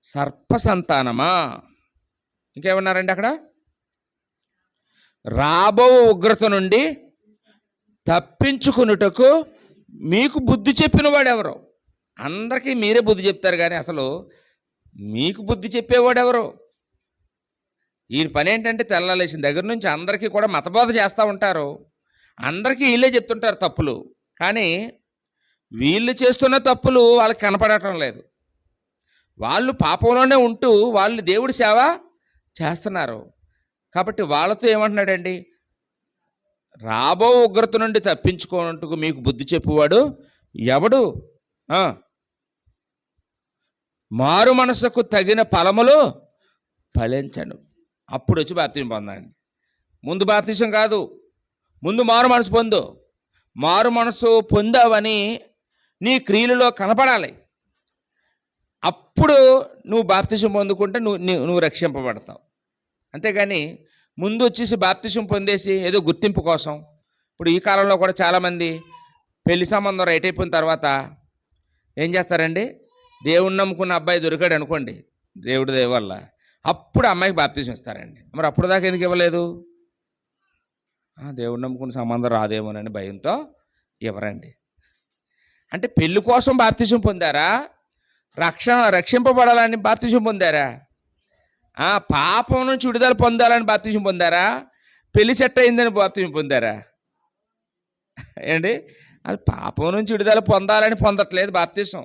సర్ప సంతానమా, ఇంకేమన్నారండి అక్కడ? రాబో ఉగ్రత నుండి తప్పించుకునుటకు మీకు బుద్ధి చెప్పిన వాడెవరు? అందరికీ మీరే బుద్ధి చెప్తారు, కానీ అసలు మీకు బుద్ధి చెప్పేవాడెవరు? ఈయన పని ఏంటంటే తెల్లలేసిన దగ్గర నుంచి అందరికీ కూడా మతబోధ చేస్తూ ఉంటారు, అందరికీ వీళ్ళే చెప్తుంటారు తప్పులు, కానీ వీళ్ళు చేస్తున్న తప్పులు వాళ్ళకి కనపడటం లేదు. వాళ్ళు పాపంలోనే ఉంటూ వాళ్ళు దేవుడి సేవ చేస్తున్నారు. కాబట్టి వాళ్ళతో ఏమంటున్నాడండి? రాబో ఉగ్రత నుండి తప్పించుకోనట్టుకు మీకు బుద్ధి చెప్పువాడు ఎవడు? మారు మనసుకు తగిన ఫలములు ఫలించను. అప్పుడు వచ్చి బాప్తిసం పొందండి. ముందు బాప్తిసం కాదు, ముందు మారు మనసు పొందు. మారు మనసు పొందావని నీ క్రియలలో కనపడాలి. అప్పుడు నువ్వు బాప్తిసం పొందుకుంటే నువ్వు రక్షింపబడతావు. అంతేగాని ముందు వచ్చేసి బాప్తిసం పొందేసి ఏదో గుర్తింపు కోసం. ఇప్పుడు ఈ కాలంలో కూడా చాలామంది పెళ్లి సంబంధం రైట్ అయిపోయిన తర్వాత ఏం చేస్తారండి? దేవుణ్ణి నమ్ముకున్న అబ్బాయి దొరికాడు అనుకోండి, దేవుడి దయ వల్ల, అప్పుడు అమ్మాయికి బాప్తిసం ఇస్తారండి. మరి అప్పుడు దాకా ఎందుకు ఇవ్వలేదు? దేవుణ్ణి నమ్ముకున్న సంబంధం రాదేమోనని భయంతో ఇవ్వరండి. అంటే పెళ్లి కోసం బాప్తిసం పొందారా? రక్షింపబడాలని బాప్తిసం పొందారా? పాపం నుంచి విడుదల పొందాలని బాప్తిసం పొందారా? పెళ్లి సెట్ అయిందని బాప్తిసం పొందారా? ఏంటి? అది పాపం నుంచి విడుదల పొందాలని పొందట్లేదు బాప్తిసం,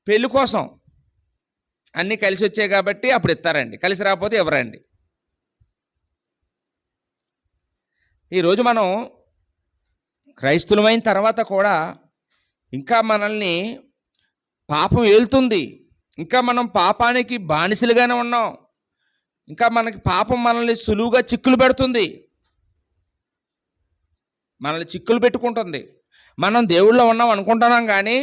పెళ్లి కోసం. అన్నీ కలిసి వచ్చాయి కాబట్టి అప్పుడు ఇస్తారండి, కలిసి రాకపోతే ఎవరండి. ఈరోజు మనం క్రైస్తవులమైన తర్వాత కూడా ఇంకా మనల్ని పాపం ఏలుతుంది, ఇంకా మనం పాపానికి బానిసలుగానే ఉన్నాం, ఇంకా మనకి పాపం మనల్ని సులువుగా చిక్కులు పెడుతుంది, మనల్ని చిక్కులు పెట్టుకుంటుంది. మనం దేవుళ్ళో ఉన్నాం అనుకుంటున్నాం, కానీ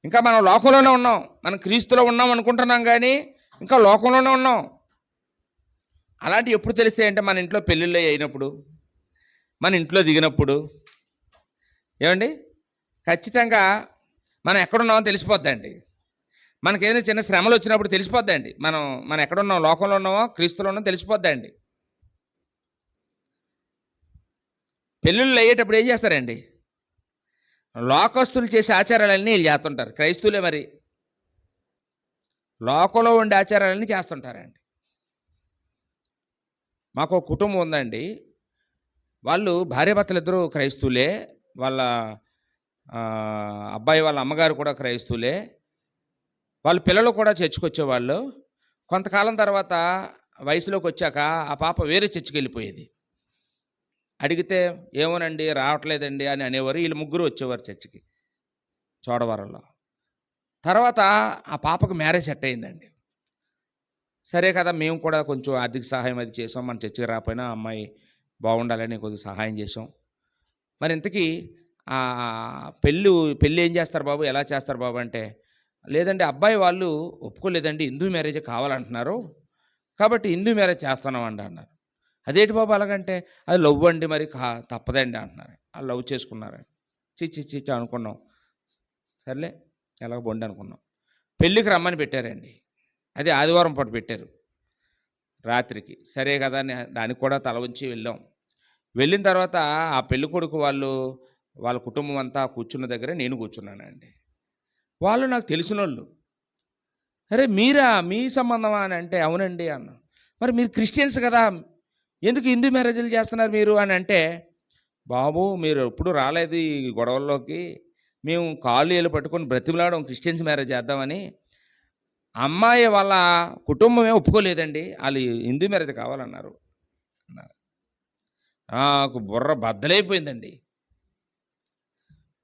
ఇంకా మనం లోకంలోనే ఉన్నాం. మనం క్రీస్తులో ఉన్నాం అనుకుంటున్నాం, కానీ ఇంకా లోకంలోనే ఉన్నాం. అలాంటివి ఎప్పుడు తెలిస్తే అంటే మన ఇంట్లో పెళ్ళిళ్ళు అయినప్పుడు, మన ఇంట్లో దిగినప్పుడు. ఏమండి? ఖచ్చితంగా మనం ఎక్కడున్నామో తెలిసిపోద్దండి. మనకేదైనా చిన్న శ్రమలు వచ్చినప్పుడు తెలిసిపోద్దండి మనం ఎక్కడున్నాం, లోకంలో ఉన్నామో క్రీస్తులో ఉన్నామో తెలిసిపోద్దండి. పెళ్ళిళ్ళు అయ్యేటప్పుడు ఏం చేస్తారండి? లోకస్తులు చేసే ఆచారాలన్నీ వీళ్ళు చేస్తుంటారు. క్రైస్తవులే మరి లోకంలో ఉండే ఆచారాలన్నీ చేస్తుంటారండి. మాకు ఒక కుటుంబం ఉందండి, వాళ్ళు భార్యాభర్తలు ఇద్దరు క్రైస్తవులే, వాళ్ళ అబ్బాయి వాళ్ళ అమ్మగారు కూడా క్రైస్తవులే, వాళ్ళ పిల్లలు కూడా చర్చికి వచ్చేవాళ్ళు. కొంతకాలం తర్వాత వయసులోకి వచ్చాక ఆ పాప వేరే చర్చికి వెళ్ళిపోయేది. అడిగితే ఏమోనండి రావట్లేదండి అని అనేవారు. వీళ్ళు ముగ్గురు వచ్చేవారు చర్చికి చోడవరంలో. తర్వాత ఆ పాపకు మ్యారేజ్ సెట్ అయిందండి. సరే కదా, మేము కూడా కొంచెం ఆర్థిక సహాయం అది చేసాం, మన చర్చికి రాకపోయినా అమ్మాయి బాగుండాలని కొద్దిగా సహాయం చేసాం. మరి ఇంతకీ పెళ్ళి పెళ్ళి ఏం చేస్తారు బాబు, ఎలా చేస్తారు బాబు అంటే, లేదండి అబ్బాయి వాళ్ళు ఒప్పుకోలేదండి, హిందూ మ్యారేజే కావాలంటున్నారు, కాబట్టి హిందూ మ్యారేజ్ చేస్తున్నామండి అన్నారు. అదేంటి బాబు అలాగంటే, అది లవ్ అండి మరి తప్పదండి అంటున్నారు. వాళ్ళు లవ్ చేసుకున్నారండి. చి చి చి చి అనుకున్నాం. సర్లే ఎలాగ బొండి అనుకున్నాం. పెళ్ళికి రమ్మని పెట్టారండి. అది ఆదివారం పూట పెట్టారు రాత్రికి. సరే కదా అని దానికి కూడా తల వంచి వెళ్ళాం. వెళ్ళిన తర్వాత ఆ పెళ్ళికొడుకు వాళ్ళ కుటుంబం అంతా కూర్చున్న దగ్గర నేను కూర్చున్నానండి. వాళ్ళు నాకు తెలిసినోళ్ళు. "అరే మీరా? మీ సంబంధమా?" అని అంటే, "అవునండి" అన్నా. "మరి మీరు క్రిస్టియన్స్ కదా! ఎందుకు హిందూ మ్యారేజ్‌లు చేస్తున్నారు మీరు" అని అంటే, "బాబు మీరు ఎప్పుడు రాలేదు ఈ గొడవల్లోకి. మేము కాళ్ళు ఏళ్ళు పట్టుకొని బ్రతిమిలాడాం క్రిస్టియన్స్ మ్యారేజ్ చేద్దామని. అమ్మాయి వాళ్ళ కుటుంబమే ఒప్పుకోలేదండి. ఆళ్ళు హిందూ మ్యారేజ్ కావాలన్నారు" అన్నారు. నాకు బుర్ర బద్దలైపోయిందండి.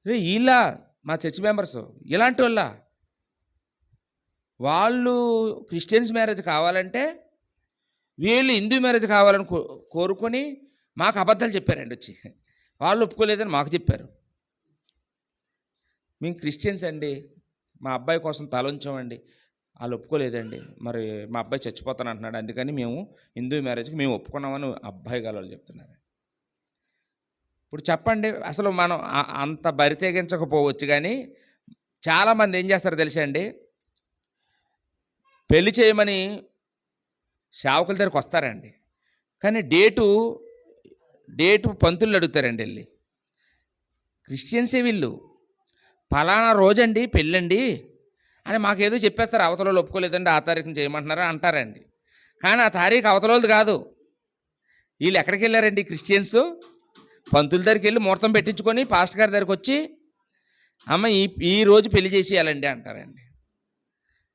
"రేయ్! ఈళ్ళా మా చర్చ్ మెంబర్సు ఇలాంటోళ్ళా? వాళ్ళు క్రిస్టియన్స్ మ్యారేజ్ కావాలంటే, వీళ్ళు హిందూ మ్యారేజ్ కావాలని కోరుకొని మాకు అబద్ధాలు చెప్పారండి వచ్చి. వాళ్ళు ఒప్పుకోలేదని మాకు చెప్పారు. మేము క్రిస్టియన్స్ అండి. మా అబ్బాయి కోసం తలొంచామండి. ఆళ్ళు ఒప్పుకోలేదండి. మరి మా అబ్బాయి చచ్చిపోతానంటున్నాడు. అందుకని మేము హిందూ మ్యారేజ్‌కి మేము ఒప్పుకున్నామని" అబ్బాయి గలోళ్ళు చెప్తున్నారు. ఇప్పుడు చెప్పండి, అసలు మనం అంత బరి తెగించకపోవచ్చు గానీ, చాలామంది ఏం చేస్తారో తెలుసా అండి? పెళ్లి చేయమని సేవకుల దగ్గరికొస్తారండి. కానీ డేటు పంతుల్ని అడుగుతారండి ఎళ్లి. క్రిస్టియన్సే వీళ్ళు. పలానా రోజండి పెళ్ళండి అని మాకేదో చెప్పేస్తారు. అవతలోళ్ళు ఒప్పుకోలేదండి, ఆ తారీఖున చేయమంటున్నారు అంటారండి. కానీ ఆ తారీఖు అవతలోళ్ళది కాదు. వీళ్ళు ఎక్కడికెళ్లారండి క్రిస్టియన్సు? పంతుల దగ్గరికెళ్ళి ముహూర్తం పెట్టించుకొని పాస్టర్ గారి దగ్గరికొచ్చి, "అమ్మ ఈ రోజు పెళ్లి చేసేయాలండి" అంటారండి.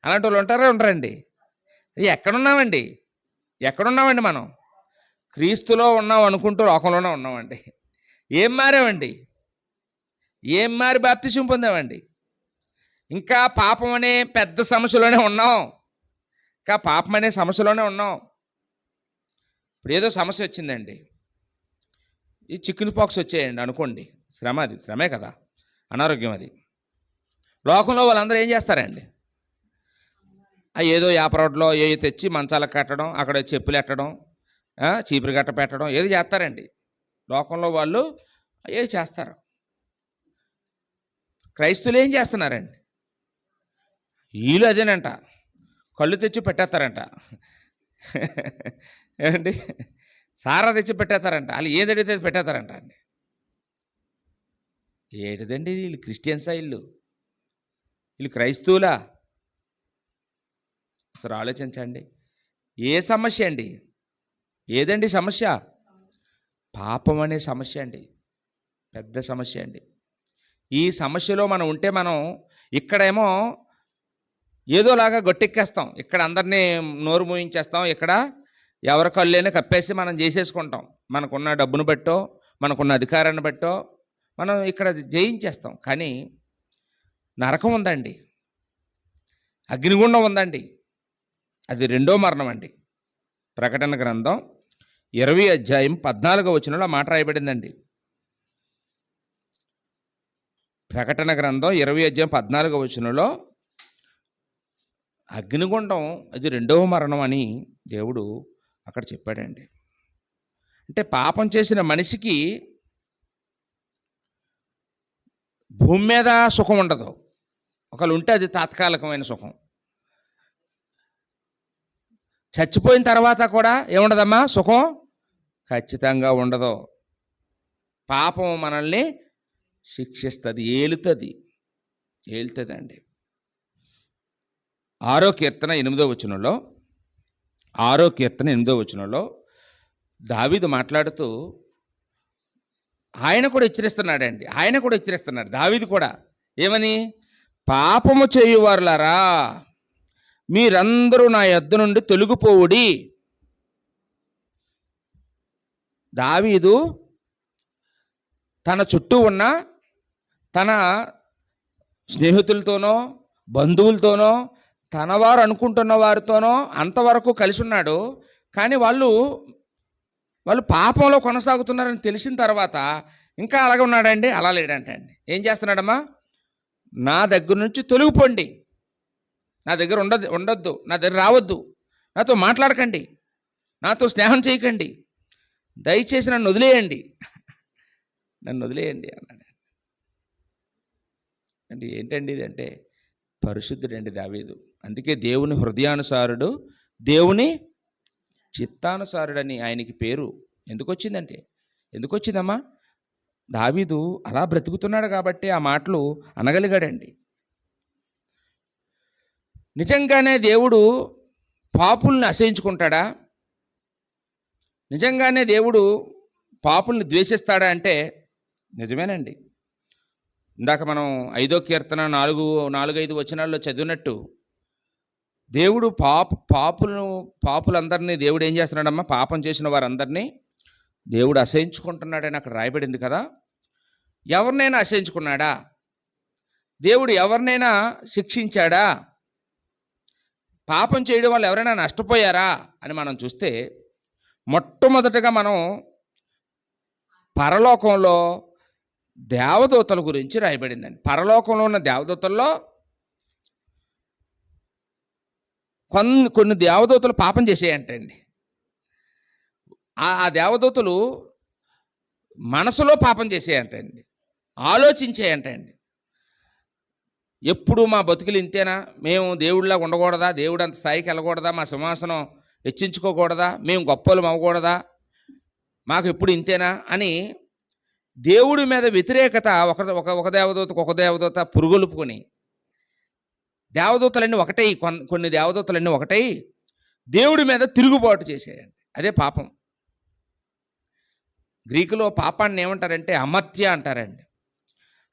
అలాంటోళ్ళు ఉంటారా? ఉండరండి? ఎక్కడున్నామండి? ఎక్కడున్నామండి మనం? క్రీస్తులో ఉన్నాం అనుకుంటూ లోకంలోనే ఉన్నామండి. ఏం మారామండి? ఏం మారి బాప్తిసం పొందామండి? ఇంకా పాపం అనే పెద్ద సమస్యలోనే ఉన్నాం. ఇంకా పాపం అనే సమస్యలోనే ఉన్నాం. ఇప్పుడు ఏదో సమస్య వచ్చిందండి. ఈ చికెన్ పాక్స్ వచ్చాయండి అనుకోండి. శ్రమ అది. శ్రమే కదా! అనారోగ్యం అది. లోకంలో వాళ్ళందరూ ఏం చేస్తారండి? ఏదో యాపరోడ్లో ఏయో తెచ్చి మంచాలకు కట్టడం, అక్కడ చెప్పులెట్టడం, చీపురు గట్ట పెట్టడం ఏదో చేస్తారండి. లోకంలో వాళ్ళు ఏదో చేస్తారు. క్రైస్తువులు ఏం చేస్తున్నారండి? ఈళ్ళు అదేనంట. కళ్ళు తెచ్చి పెట్టేస్తారంట. ఏమండి? సారా తెచ్చి పెట్టేస్తారంట. ఆళ్ళు ఏదడిగితే అది పెట్టేస్తారంట అండి. ఏంటిదండి వీళ్ళు క్రిస్టియన్సా ఈళ్ళు? వీళ్ళు క్రైస్తవులా? అసలు ఆలోచించండి. ఏ సమస్య అండి? ఏదండి సమస్య? పాపం అనే సమస్య అండి. పెద్ద సమస్య అండి. ఈ సమస్యలో మనం ఉంటే మనం ఇక్కడేమో ఏదోలాగా గట్టెక్కేస్తాం. ఇక్కడ అందరినీ నోరు మూయించేస్తాం. ఇక్కడ ఎవరి కళ్ళైనా కప్పేసి మనం చేసేసుకుంటాం. మనకున్న డబ్బును బట్టో, మనకున్న అధికారాన్ని బట్టో మనం ఇక్కడ జయించేస్తాం. కానీ నరకం ఉందండి. అగ్నిగుండం ఉందండి. అది రెండో మరణం అండి. ప్రకటన గ్రంథం 20 అధ్యాయం 14వ వచనంలో మాట రాయబడిందండి. ప్రకటన గ్రంథం 20 అధ్యాయం 14వ వచనంలో అగ్నిగుండం అది రెండవ మరణం అని దేవుడు అక్కడ చెప్పాడండి. అంటే పాపం చేసిన మనిషికి భూమి మీద సుఖం ఉండదు. ఒకవేళ ఉంటే అది తాత్కాలికమైన సుఖం. చచ్చిపోయిన తర్వాత కూడా ఏముండదమ్మా సుఖం? ఖచ్చితంగా ఉండదు. పాపం మనల్ని శిక్షిస్తుంది, ఏలుతుందండి. 6వ కీర్తన 8వ వచనంలో దావీదు మాట్లాడుతూ ఆయన కూడా హెచ్చరిస్తున్నాడు. దావీదు కూడా ఏమని? పాపము చేయువారులారా మీరందరూ నా యొద్ద నుండి తొలగిపోవుడి. దావీదు తన చుట్టూ ఉన్న తన స్నేహితులతోనో, బంధువులతోనో, తనవారు అనుకుంటున్న వారితోనో అంతవరకు కలిసి ఉన్నాడు. కానీ వాళ్ళు పాపంలో కొనసాగుతున్నారని తెలిసిన తర్వాత ఇంకా అలాగే ఉన్నాడండి, అలా లేడంటే అండి. ఏం చేస్తున్నాడమ్మా? నా దగ్గర నుంచి తొలగిపోండి, నా దగ్గర ఉండొద్దు, నా దగ్గర రావద్దు, నాతో మాట్లాడకండి, నాతో స్నేహం చేయకండి, దయచేసి నన్ను వదిలేయండి, నన్ను వదిలేయండి అన్నాడు. అంటే ఏంటండి ఇది అంటే పరిశుద్ధుడండి దావీదు. అందుకే దేవుని హృదయానుసారుడు, దేవుని చిత్తానుసారుడని ఆయనకి పేరు ఎందుకు వచ్చిందమ్మా? దావీదు అలా బ్రతుకుతున్నాడు కాబట్టి ఆ మాటలు అనగలిగాడండి. నిజంగానే దేవుడు పాపుల్ని అసహించుకుంటాడా? నిజంగానే దేవుడు పాపుల్ని ద్వేషిస్తాడా అంటే నిజమేనండి. ఇందాక మనం 5వ కీర్తన 4-5 వచనాల్లో చదివినట్టు దేవుడు పాపులందరినీ దేవుడు ఏం చేస్తున్నాడమ్మా? పాపం చేసిన వారందరినీ దేవుడు అసహించుకుంటున్నాడని అక్కడ రాయబడింది కదా. ఎవరినైనా అసహించుకున్నాడా? దేవుడు ఎవరినైనా శిక్షించాడా? పాపం చేయడం వల్ల ఎవరైనా నష్టపోయారా అని మనం చూస్తే మొట్టమొదటగా మనం పరలోకంలో దేవదూతల గురించి రాయబడిందండి. పరలోకంలో ఉన్న దేవదూతల్లో కొన్ని దేవదూతలు పాపం చేసేయంటండి. ఆ దేవదూతలు మనసులో పాపం చేసేయంటండి, ఆలోచించేయంటండి. ఎప్పుడు మా బతుకులు ఇంతేనా, మేము దేవుడిలాగా ఉండకూడదా, దేవుడు అంత స్థాయికి వెళ్ళకూడదా, మా సింహాసనం హెచ్చించుకోకూడదా, మేము గొప్పలు అవ్వకూడదా, మాకు ఎప్పుడు ఇంతేనా అని దేవుడి మీద వ్యతిరేకత ఒక దేవదూత పురుగొలుపుకొని, దేవదూతలన్నీ ఒకటై కొన్ని దేవదూతలన్నీ ఒకటై దేవుడి మీద తిరుగుబాటు చేసేయండి. అదే పాపం. గ్రీకులో పాపాన్ని ఏమంటారంటే అమర్త్య అంటారండి.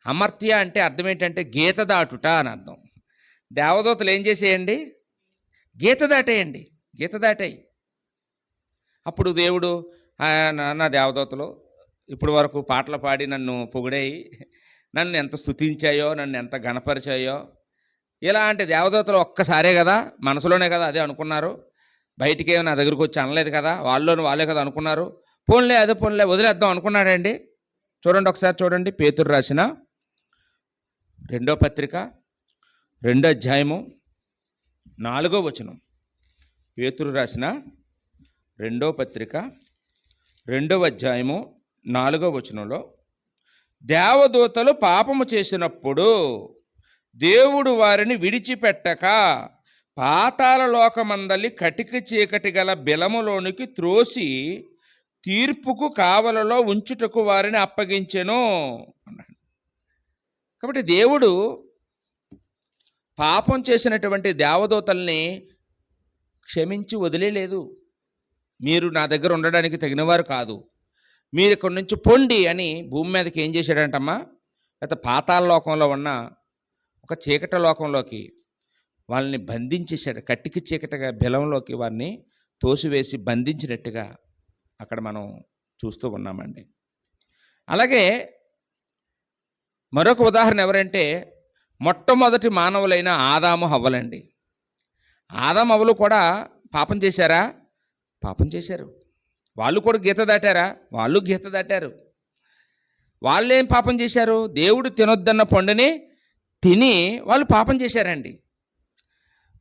అమర్త్య అంటే అర్థం ఏంటంటే గీత దాటుట అని అర్థం. దేవదూతలు ఏం చేసేయండి? గీత దాటాయి. అప్పుడు దేవుడు నా దేవదూతలు ఇప్పుడు వరకు పాటలు పాడి నన్ను పొగిడాయి, నన్ను ఎంత స్తుతించాయో, నన్ను ఎంత గణపరిచాయో, ఇలాంటి దేవదూతలు ఒక్కసారే కదా, మనసులోనే కదా అదే అనుకున్నారు, బయటికేమో నా దగ్గరకు వచ్చి అనలేదు కదా, వాళ్ళే కదా అనుకున్నారు, పోన్లే వదిలేద్దాం అనుకున్నాడండి. ఒకసారి చూడండి పేతురు రాసిన 2వ పత్రిక 2వ అధ్యాయము 4వ వచనం. పేతురు రాసిన 2వ పత్రిక 2వ అధ్యాయము 4వ వచనంలో, దేవదూతలు పాపము చేసినప్పుడు దేవుడు వారిని విడిచిపెట్టక పాతాళ లోకమందలి కటిక చీకటి గల బిలములోనికి త్రోసి తీర్పుకు కావలలో ఉంచుటకు వారిని అప్పగించెను అన్నాడు. కాబట్టి దేవుడు పాపం చేసినటువంటి దేవదూతల్ని క్షమించి వదిలేలేదు. మీరు నా దగ్గర ఉండడానికి తగినవారు కాదు, మీరు ఇక్కడి నుంచి పొండి అని భూమి మీదకి ఏం చేశాడంటమ్మా? లేకపోతే పాతాళ లోకంలో ఉన్న ఒక చీకటి లోకంలోకి వాళ్ళని బంధించేశాడు. కట్టిక చీకటిగా బిలంలోకి వారిని తోసివేసి బంధించినట్టుగా అక్కడ మనం చూస్తూ ఉన్నామండి. అలాగే మరొక ఉదాహరణ ఎవరంటే మొట్టమొదటి మానవులైన ఆదాము హవ్వలండి. ఆదాము హవ్వలు కూడా పాపం చేశారా? పాపం చేశారు. వాళ్ళు కూడా గీత దాటారా? వాళ్ళు గీత దాటారు. వాళ్ళు ఏం పాపం చేశారు? దేవుడు తినొద్దన్న పండుని తిని వాళ్ళు పాపం చేశారండి.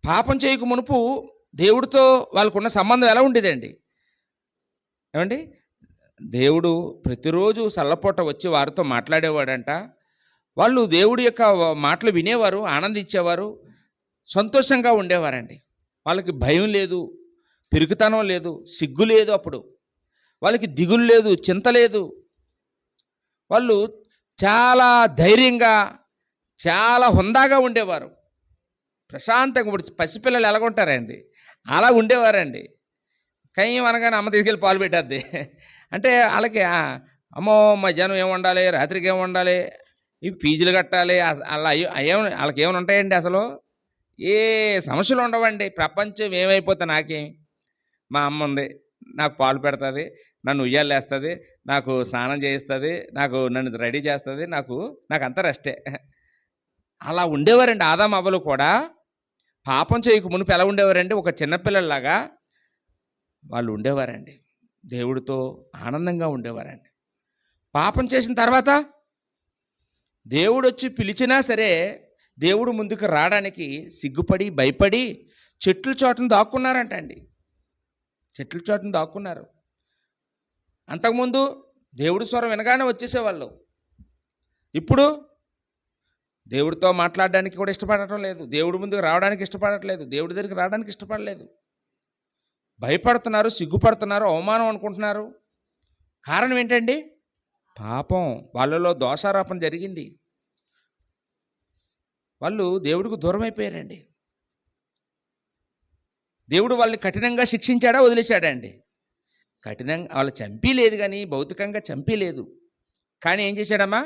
పాపం చేయక మునుపు దేవుడితో వాళ్ళకున్న సంబంధం ఎలా ఉండేదండి? ఏమండి, దేవుడు ప్రతిరోజు సల్లపూట వచ్చి వారితో మాట్లాడేవాడంట. వాళ్ళు దేవుడి యొక్క మాటలు వినేవారు, ఆనందించేవారు, సంతోషంగా ఉండేవారండి. వాళ్ళకి భయం లేదు, పిరికితనం లేదు, సిగ్గు లేదు. అప్పుడు వాళ్ళకి దిగులు లేదు, చింత లేదు. వాళ్ళు చాలా ధైర్యంగా, చాలా హుందాగా ఉండేవారు, ప్రశాంతంగా. ఇప్పుడు పసిపిల్లలు ఎలాగుంటారండి అలా ఉండేవారండి. కయ్యం అనగానే అమ్మ తీసుకెళ్ళి పాలు పెట్టద్ది అంటే వాళ్ళకి అమ్మో మధ్యాహ్నం ఏమి వండాలి, రాత్రికి ఏమి వండాలి, ఇవి ఫీజులు కట్టాలి, అలా వాళ్ళకి ఏమైనా ఉంటాయండి? అసలు ఏ సమస్యలు ఉండవండి. ప్రపంచం ఏమైపోతే నాకేమి, మా అమ్మ ఉంది, నాకు పాలు పెడుతుంది, నన్ను ఉయ్యాలు వేస్తుంది, నాకు స్నానం చేయిస్తుంది, నన్ను రెడీ చేస్తుంది, నాకు అంతా రెస్టే. అలా ఉండేవారండి ఆదాము అవ్వలు కూడా. పాపం చేయక మునుపు ఎలా ఉండేవారండి? ఒక చిన్నపిల్లల్లాగా వాళ్ళు ఉండేవారండి. దేవుడితో ఆనందంగా ఉండేవారండి. పాపం చేసిన తర్వాత దేవుడు వచ్చి పిలిచినా సరే దేవుడు ముందుకు రావడానికి సిగ్గుపడి భయపడి చెట్ల చోటను దాక్కున్నారంట అండి. చెట్ల చోటను దాక్కున్నారు. అంతకుముందు దేవుడి స్వరం వినగానే వచ్చేసేవాళ్ళు. ఇప్పుడు దేవుడితో మాట్లాడడానికి కూడా ఇష్టపడటం లేదు, దేవుడి ముందుకు రావడానికి ఇష్టపడట్లేదు, దేవుడి దగ్గరికి రావడానికి ఇష్టపడలేదు. భయపడుతున్నారు, సిగ్గుపడుతున్నారు, అవమానం అనుకుంటున్నారు. కారణం ఏంటండి? పాపం. వాళ్ళలో దోషారోపణ జరిగింది. వాళ్ళు దేవుడికి దూరం అయిపోయారండి. దేవుడు వాళ్ళని కఠినంగా శిక్షించాడా, వదిలేశాడా అండి? కఠినంగా వాళ్ళు చంపలేదు, కానీ భౌతికంగా చంపలేదు. కానీ ఏం చేశాడమ్మా?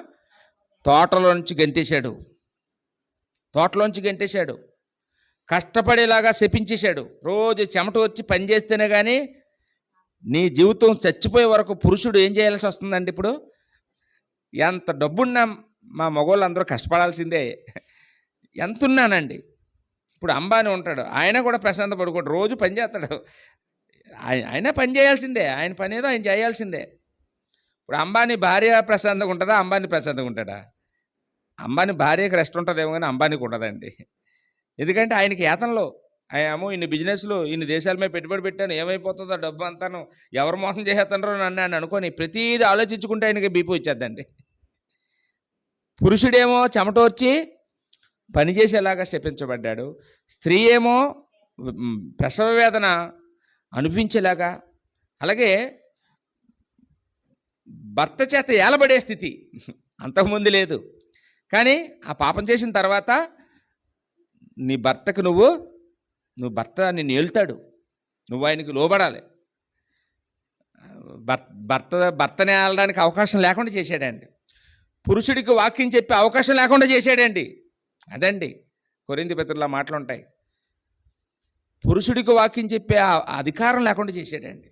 తోటలోంచి గంతేశాడు. తోటలోంచి గంటేశాడు. కష్టపడేలాగా శపించేశాడు. రోజు చెమట వచ్చి పని చేస్తేనే కానీ నీ జీవితం చచ్చిపోయే వరకు పురుషుడు ఏం చేయాల్సి వస్తుందండి? ఇప్పుడు ఎంత డబ్బున్నా మా మగవాళ్ళు అందరూ కష్టపడాల్సిందే. ఎంతున్నానండి. ఇప్పుడు అంబానీ ఉంటాడు, ఆయన కూడా ప్రశాంత పడుకోడు, రోజు పని చేస్తాడు. ఆయన పని చేయాల్సిందే, ఆయన పని ఏదో ఆయన చేయాల్సిందే. ఇప్పుడు అంబానీ భార్య ప్రశాంతంగా ఉంటుందా? అంబానీ ప్రశాంతంగా ఉంటాడా? అంబానీ భార్యకి రెస్ట్ ఉంటుందేమో కానీ అంబానీకి ఉండదండి. ఎందుకంటే ఆయనకి ఏతనలో ఏమో ఇన్ని బిజినెస్లు ఇన్ని దేశాల మీద పెట్టుబడి పెట్టాను, ఏమైపోతుందో డబ్బు అంతాను, ఎవరు మోసం చేసేస్తారో నన్ను అని అనుకొని ప్రతిదీ ఆలోచించుకుంటే ఆయనకి బీపీ వచ్చేద్దండి. పురుషుడేమో చెమటోర్చి పనిచేసేలాగా శపించబడ్డాడు. స్త్రీ ఏమో ప్రసవ వేదన అనిపించేలాగా, అలాగే భర్త చేత ఏలబడే స్థితి అంతకుముందు లేదు. కానీ ఆ పాపం చేసిన తర్వాత నీ భర్తకు నువ్వు నిన్ను ఏళ్తాడు, నువ్వు ఆయనకి లోబడాలి. భర్తని ఏలడానికి అవకాశం లేకుండా చేశాడండి. పురుషుడికి వాక్యం చెప్పే అవకాశం లేకుండా చేశాడండి. అదండి కొరింథీ పత్రికలో మాటలు ఉంటాయి. పురుషుడికి వాక్యం చెప్పే అధికారం లేకుండా చేశాడండి.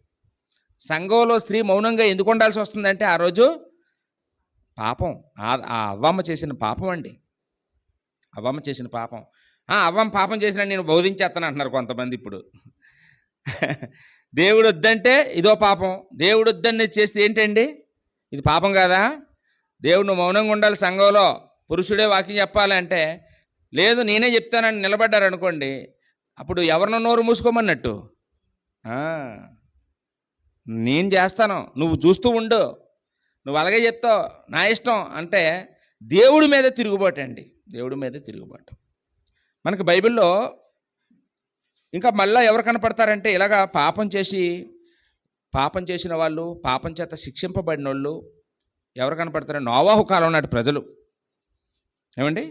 సంఘంలో స్త్రీ మౌనంగా ఎందుకు ఉండాల్సి వస్తుందంటే ఆ రోజు పాపం, ఆ అవ్వమ్మ చేసిన పాపం అండి. అవ్వమ్మ చేసిన పాపం. అవ్వమ్మ పాపం చేసిన నేను బోధించేస్తాను అంటున్నారు కొంతమంది ఇప్పుడు. దేవుడు వద్దంటే ఇదో పాపం, దేవుడు వద్దని చేస్తే ఏంటండి? ఇది పాపం కాదా? దేవుడు మౌనంగా ఉండాలి సంఘంలో, పురుషుడే వాక్యం చెప్పాలంటే లేదు నేనే చెప్తానని నిలబడ్డారు అనుకోండి, అప్పుడు ఎవరినో నోరు మూసుకోమన్నట్టు. నేను చేస్తాను, నువ్వు చూస్తూ ఉండు, నువ్వు అలాగే చెప్తావు, నా ఇష్టం అంటే దేవుడి మీద తిరుగుబాటు అండి. దేవుడి మీద తిరుగుబాటు. మనకు బైబిల్లో ఇంకా మళ్ళీ ఎవరు కనపడతారంటే ఇలాగా పాపం చేసిన వాళ్ళు, పాపం చేత శిక్షింపబడిన వాళ్ళు ఎవరు కనపడతారంటే నోవాహు కాలం నాటి ప్రజలు. ఏమండి?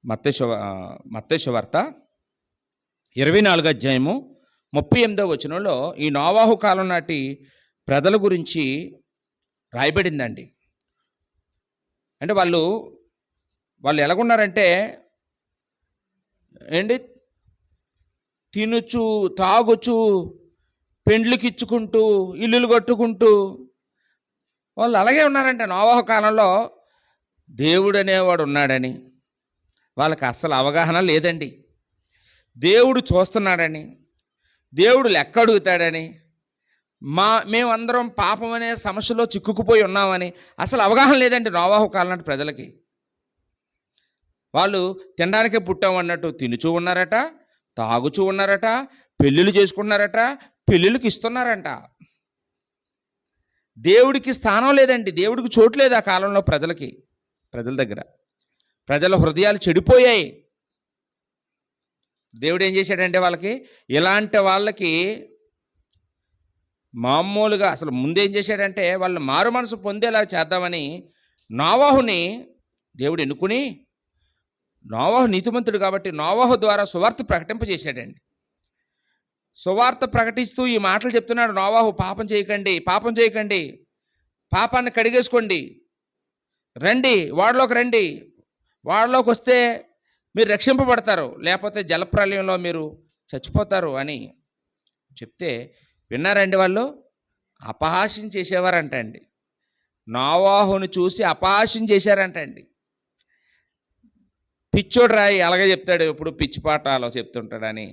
మత్తయి సువార్త 24వ అధ్యాయము 38వ వచనంలో ఈ నోవాహు కాలం నాటి ప్రజల గురించి రాయబడిందండి. అంటే వాళ్ళు ఎలాగున్నారంటే ఏంటి, తినుచు తాగుచు పెండ్లికిచ్చుకుంటూ ఇల్లులు కట్టుకుంటూ వాళ్ళు అలాగే ఉన్నారంటే. నోవాహు కాలంలో దేవుడు అనేవాడు ఉన్నాడని వాళ్ళకి అస్సలు అవగాహన లేదండి. దేవుడు చూస్తున్నాడని, దేవుడు లెక్క అడుగుతాడని, మేమందరం పాపం అనే సమస్యలో చిక్కుకుపోయి ఉన్నామని అసలు అవగాహన లేదండి నోవాహు కాలం నాటి ప్రజలకి. వాళ్ళు తినడానికే పుట్టామన్నట్టు తినుచూ ఉన్నారట, తాగుచూ ఉన్నారట, పెళ్ళిళ్ళు చేసుకున్నారట, పెళ్ళిళ్ళకి ఇస్తున్నారంట. దేవుడికి స్థానం లేదండి, దేవుడికి చోటు లేదు ఆ కాలంలో ప్రజల దగ్గర. ప్రజల హృదయాలు చెడిపోయాయి. దేవుడు ఏం చేశాడంటే ఇలాంటి వాళ్ళకి మామూలుగా అసలు ముందేం చేశాడంటే వాళ్ళు మారు మనసు పొందేలా చేద్దామని నోవాహుని దేవుడు ఎన్నుకుని, నోవాహు నీతిమంతుడు కాబట్టి నోవాహు ద్వారా సువార్త ప్రకటింపజేశాడండి. సువార్త ప్రకటిస్తూ ఈ మాటలు చెప్తున్నాడు నోవాహు, పాపం చేయకండి, పాపాన్ని కడిగేసుకోండి, రండి వాడలోకి రండి, వాడలోకి వస్తే మీరు రక్షింపబడతారు, లేకపోతే జలప్రలయంలో మీరు చచ్చిపోతారు అని చెప్తే విన్నారండి. వాళ్ళు అపహాస్యం చేసేవారంట అండి. నోవాహుని చూసి అపహాస్యం చేశారంట అండి. పిచ్చోడు రాయి అలాగే చెప్తాడు, ఎప్పుడు పిచ్చి పాఠాలు చెప్తుంటాడని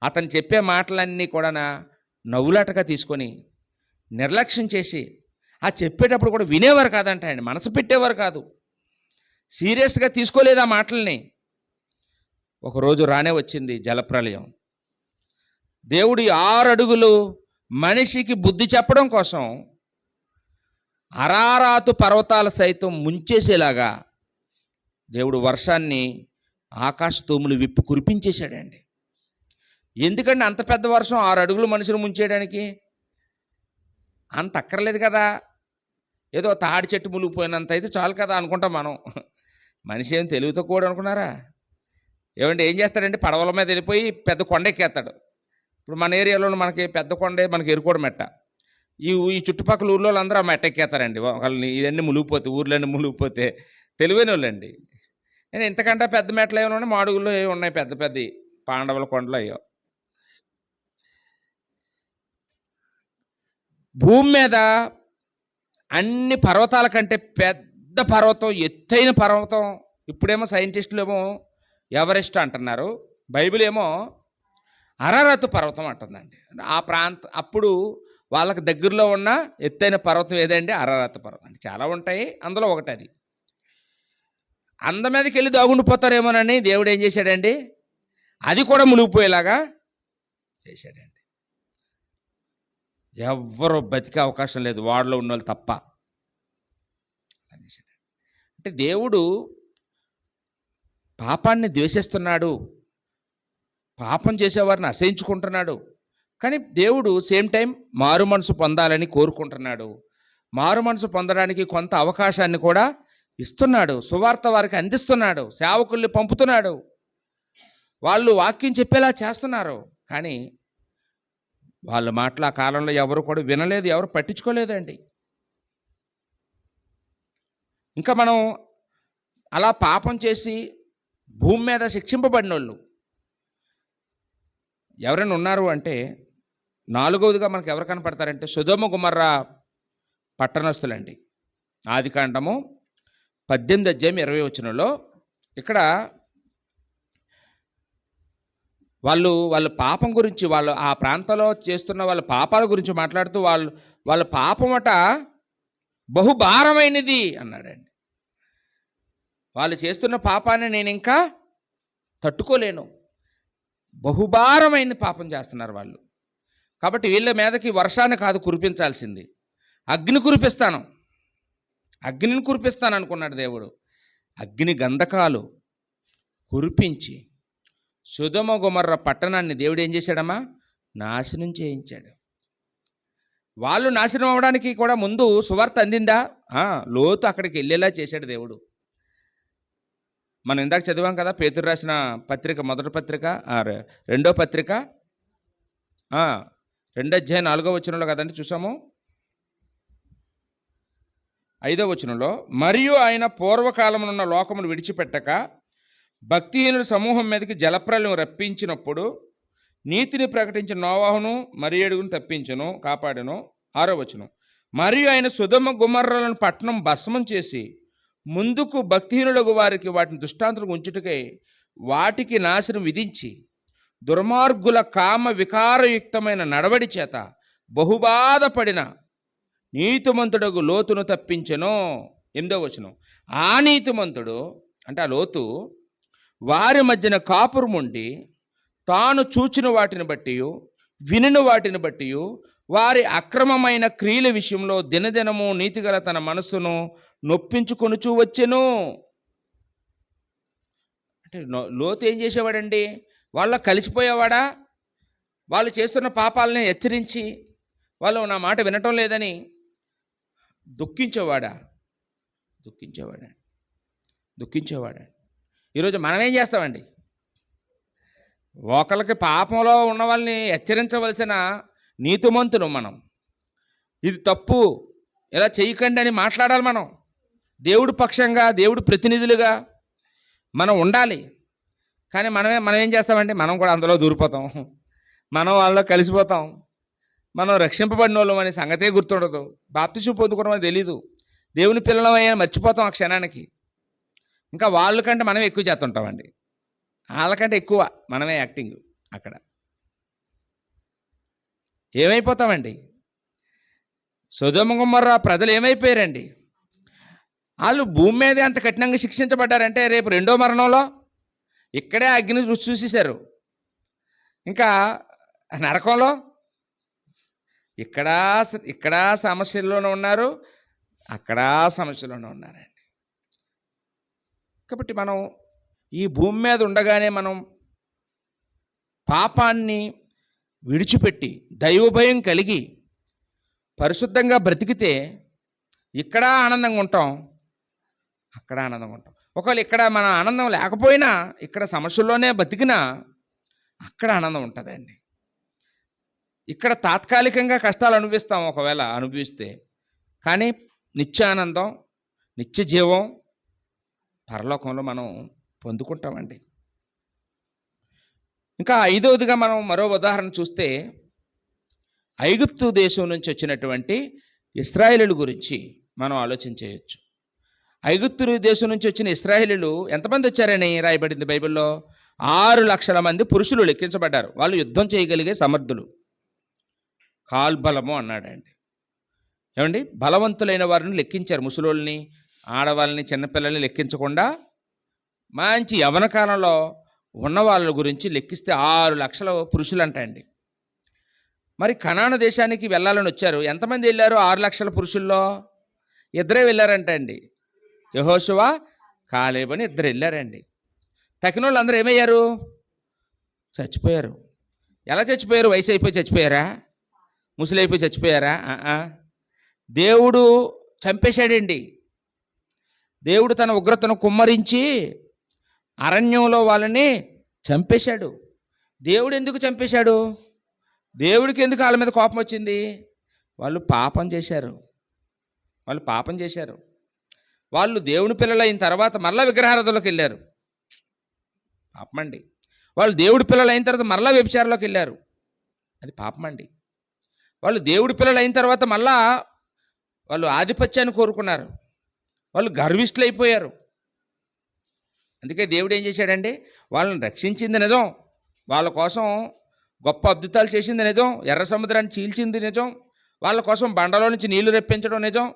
అతను చెప్పే మాటలన్నీ కూడా నవ్వులాటగా తీసుకొని నిర్లక్ష్యం చేసి ఆ చెప్పేటప్పుడు కూడా వినేవారు కాదంట ఆయన, మనసు పెట్టేవారు కాదు, సీరియస్గా తీసుకోలేదు ఆ మాటల్ని. ఒకరోజు రానే వచ్చింది జలప్రళయం. దేవుడు 6 అడుగులు మనిషికి బుద్ధి చెప్పడం కోసం అరారాతు పర్వతాలు సైతం ముంచేసేలాగా దేవుడు వర్షాన్ని ఆకాశ తూములు విప్పి కురిపించేశాడండి. ఎందుకంటే అంత పెద్ద వర్షం 6 అడుగులు మనుషులు ముంచేయడానికి? అంత అక్కర్లేదు కదా, ఏదో తాడి చెట్టు మునిగిపోయినంత అయితే చాలు కదా అనుకుంటాం మనం. మనిషి ఏం తెలివితో కూడా అనుకున్నారా? ఏమంటే ఏం చేస్తాడంటే పడవల మీద వెళ్ళిపోయి పెద్ద కొండ ఎక్కేస్తాడు. ఇప్పుడు మన ఏరియాలో మనకి పెద్ద కొండే మనకి ఎరుకోవడం మెట్ట. ఈ చుట్టుపక్కల ఊర్లో అందరూ ఆ మెట్ట ఎక్కేస్తారండి. వాళ్ళని ఇవన్నీ మునిగిపోతే, ఊర్లన్నీ మునిగిపోతే తెలివైన వాళ్ళండి. నేను ఇంతకంటే పెద్ద మెట్లు ఏమైనా ఉన్నాయి, మాడుగుల్లో ఏమి ఉన్నాయి పెద్ద పెద్దవి, పాండవుల కొండలు అయ్యో. భూమి మీద అన్ని పర్వతాల కంటే పెద్ద పర్వతం, ఎత్తైన పర్వతం, ఇప్పుడేమో సైంటిస్టులు ఏమో ఎవరెస్ట్ అంటున్నారు, బైబిల్ ఏమో అరారతు పర్వతం అంటుందండి. అప్పుడు వాళ్ళకి దగ్గరలో ఉన్న ఎత్తైన పర్వతం ఏదండి? అరారతు పర్వతం. అంటే చాలా ఉంటాయి, అందులో ఒకటి అది. అంద మీదకి వెళ్ళి దాగుండిపోతారేమోనని దేవుడు ఏం చేశాడండి? అది కూడా మునిగిపోయేలాగా చేశాడండి. ఎవ్వరు బతికే అవకాశం లేదు, వాడిలో ఉన్న వాళ్ళు తప్ప. అంటే దేవుడు పాపాన్ని ద్వేషిస్తున్నాడు, పాపం చేసేవారిని అసహించుకుంటున్నాడు. కానీ దేవుడు సేమ్ టైం మారు మనసు పొందాలని కోరుకుంటున్నాడు. మారు మనసు పొందడానికి కొంత అవకాశాన్ని కూడా ఇస్తున్నాడు, సువార్త వారికి అందిస్తున్నాడు, సేవకుల్ని పంపుతున్నాడు, వాళ్ళు వాక్యం చెప్పేలా చేస్తున్నారు. కానీ వాళ్ళ మాటలు ఆ కాలంలో ఎవరు కూడా వినలేదు, ఎవరు పట్టించుకోలేదండి. ఇంకా మనం అలా పాపం చేసి భూమి మీద శిక్షింపబడిన వాళ్ళు ఎవరైనా ఉన్నారు అంటే, 4వదిగా మనకు ఎవరు కనపడతారంటే సొదొమ గొమొర్రా పట్టణస్తులండి. ఆదికాండము 18:20 ఇక్కడ వాళ్ళ పాపం గురించి, వాళ్ళు ఆ ప్రాంతంలో చేస్తున్న వాళ్ళ పాపాల గురించి మాట్లాడుతూ వాళ్ళ పాపమట బహుభారమైనది అన్నాడండి. వాళ్ళు చేస్తున్న పాపాన్ని నేను ఇంకా తట్టుకోలేను, బహుభారమైన పాపం చేస్తున్నారు వాళ్ళు. కాబట్టి వీళ్ళ మీదకి వర్షాన్ని కాదు కురిపించాల్సింది, అగ్ని కురిపిస్తాను, అగ్నిని కురిపిస్తాను అనుకున్నాడు దేవుడు. అగ్ని గంధకాలు కురిపించి సొదొమ గొమొర్రా పట్టణాన్ని దేవుడు ఏం చేశాడమ్మా? నాశనం చేయించాడు. వాళ్ళు నాశనం అవ్వడానికి కూడా ముందు సువార్త అందిందా? లోతు అక్కడికి వెళ్ళేలా చేశాడు దేవుడు. మనం ఇందాక చదివాం కదా, పేతురు రాసిన పత్రిక, మొదటి పత్రిక, 2వ పత్రిక, 2:4 కదండి చూసాము. 5 మరియు ఆయన పూర్వకాలమునున్న లోకమును విడిచిపెట్టక భక్తిహీనుల సమూహం మీదకి జలప్రళయం రప్పించినప్పుడు నీతిని ప్రకటించిన నోవాహును మరి 7 తప్పించును, కాపాడెను. 6 మరియు ఆయన సొదొమ గొమొర్రాలను పట్టణం భస్మం చేసి ముందుకు భక్తిహీనులకు వారికి వాటిని దృష్టాంతులకు ఉంచుటకై వాటికి నాశనం విధించి దుర్మార్గుల కామ వికారయుక్తమైన నడవడి చేత బహుబాధపడిన నీతిమంతుడగు లోతును తప్పించెను. 8 ఆ నీతిమంతుడు అంటే ఆ లోతు వారి మధ్యన కాపురముండి తాను చూచిన వాటిని బట్టి వినిన వాటిని బట్టి వారి అక్రమమైన క్రియల విషయంలో దినదినము నీతిగల తన మనస్సును నొప్పించుకొనుచూ వచ్చెను. అంటే లోతు ఏం చేసేవాడండి? వాళ్ళ కలిసిపోయేవాడా? వాళ్ళు చేస్తున్న పాపాలని హెచ్చరించి వాళ్ళు నా మాట వినటం లేదని దుఃఖించేవాడా? దుఃఖించేవాడా? ఈరోజు మనం ఏం చేస్తామండి? ఒకరికి పాపంలో ఉన్న వాళ్ళని హెచ్చరించవలసిన నీతిమంతులు మనం. ఇది తప్పు, ఇలా చేయకండి అని మాట్లాడాలి మనం. దేవుడి పక్షంగా, దేవుడి ప్రతినిధులుగా మనం ఉండాలి. కానీ మనం ఏం చేస్తామండి? మనం కూడా అందులో దూరిపోతాం, మనం వాళ్ళలో కలిసిపోతాం. మనం రక్షింపబడిన వాళ్ళం అనే సంగతే గుర్తుండదు, బాప్తిసం పొందుకోవడం అని తెలీదు, దేవుని పిల్లలమయ్యా మర్చిపోతాం ఆ క్షణానికి. ఇంకా వాళ్ళకంటే మనమే ఎక్కువ చేస్తుంటామండి, వాళ్ళకంటే ఎక్కువ మనమే యాక్టింగ్. అక్కడ ఏమైపోతామండి? సొదొమ గొమొర్రా ప్రజలు ఏమైపోయారండి? వాళ్ళు భూమి మీదే అంత కఠినంగా శిక్షించబడ్డారంటే రేపు రెండో మరణంలో ఇక్కడే అగ్ని రుచి చూసేశారు. ఇంకా నరకంలో ఇక్కడ సమస్యల్లోనే ఉన్నారు, అక్కడ సమస్యలోనే ఉన్నారండి. కాబట్టి మనం ఈ భూమి మీద ఉండగానే మనం పాపాన్ని విడిచిపెట్టి దైవభయం కలిగి పరిశుద్ధంగా బ్రతికితే ఇక్కడ ఆనందంగా ఉంటాం, అక్కడ ఆనందంగా ఉంటాం. ఒకవేళ ఇక్కడ మన ఆనందం లేకపోయినా ఇక్కడ సమస్యల్లోనే బతికినా అక్కడ ఆనందం ఉంటుందండి. ఇక్కడ తాత్కాలికంగా కష్టాలు అనుభవిస్తాం, ఒకవేళ అనుభవిస్తే, కానీ నిత్యానందం, నిత్య జీవం పరలోకంలో మనం పొందుకుంటామండి. ఇంకా ఐదవదిగా మనం మరో ఉదాహరణ చూస్తే ఐగుప్తు దేశం నుంచి వచ్చినటువంటి ఇశ్రాయేలీయుల గురించి మనం ఆలోచన చేయొచ్చు. ఐగుప్తు దేశం నుంచి వచ్చిన ఇశ్రాయేలీయులు ఎంతమంది వచ్చారని రాయబడింది బైబిల్లో? 6 లక్షల మంది పురుషులు లెక్కించబడ్డారు. వాళ్ళు యుద్ధం చేయగలిగే సమర్థులు. కాల్బలము అన్నాడండి. ఏమండి, బలవంతులైన వారిని లెక్కించారు. ముసలోళ్ళని, ఆడవాళ్ళని, చిన్నపిల్లల్ని లెక్కించకుండా మంచి యవన కాలంలో ఉన్న వాళ్ళ గురించి లెక్కిస్తే 6 లక్షల పురుషులు అంటండి. మరి కనాను దేశానికి వెళ్ళాలని వచ్చారు. ఎంతమంది వెళ్ళారు? 6 లక్షల పురుషుల్లో 2 వెళ్ళారంటండి. యెహోషువ, కాలేబు అని 2 వెళ్ళారండి. తక్కిన వాళ్ళు అందరూ ఏమయ్యారు? చచ్చిపోయారు. ఎలా చచ్చిపోయారు? వయసు అయిపోయి చచ్చిపోయారా? ముసలైపోయి చచ్చిపోయారా? దేవుడు చంపేశాడండి. దేవుడు తన ఉగ్రతను కుమ్మరించి అరణ్యంలో వాళ్ళని చంపేశాడు. దేవుడు ఎందుకు చంపేశాడు? దేవుడికి ఎందుకు వాళ్ళ మీద కోపం వచ్చింది? వాళ్ళు పాపం చేశారు. వాళ్ళు దేవుని పిల్లలు అయిన తర్వాత మరలా విగ్రహారాధనలోకి వెళ్ళారు. పాపమండి. వాళ్ళు దేవుడి పిల్లలు అయిన తర్వాత మరలా వ్యభిచారంలోకి వెళ్ళారు. అది పాపమండి. వాళ్ళు దేవుడి పిల్లలు అయిన తర్వాత మళ్ళా వాళ్ళు ఆధిపత్యాన్ని కోరుకున్నారు. వాళ్ళు గర్విష్ఠులు అయిపోయారు. అందుకే దేవుడు ఏం చేశాడండి? వాళ్ళని రక్షించింది నిజం, వాళ్ళ కోసం గొప్ప అద్భుతాలు చేసింది నిజం, ఎర్ర సముద్రాన్ని చీల్చింది నిజం, వాళ్ళ కోసం బండలో నుంచి నీళ్లు రెప్పించడం నిజం,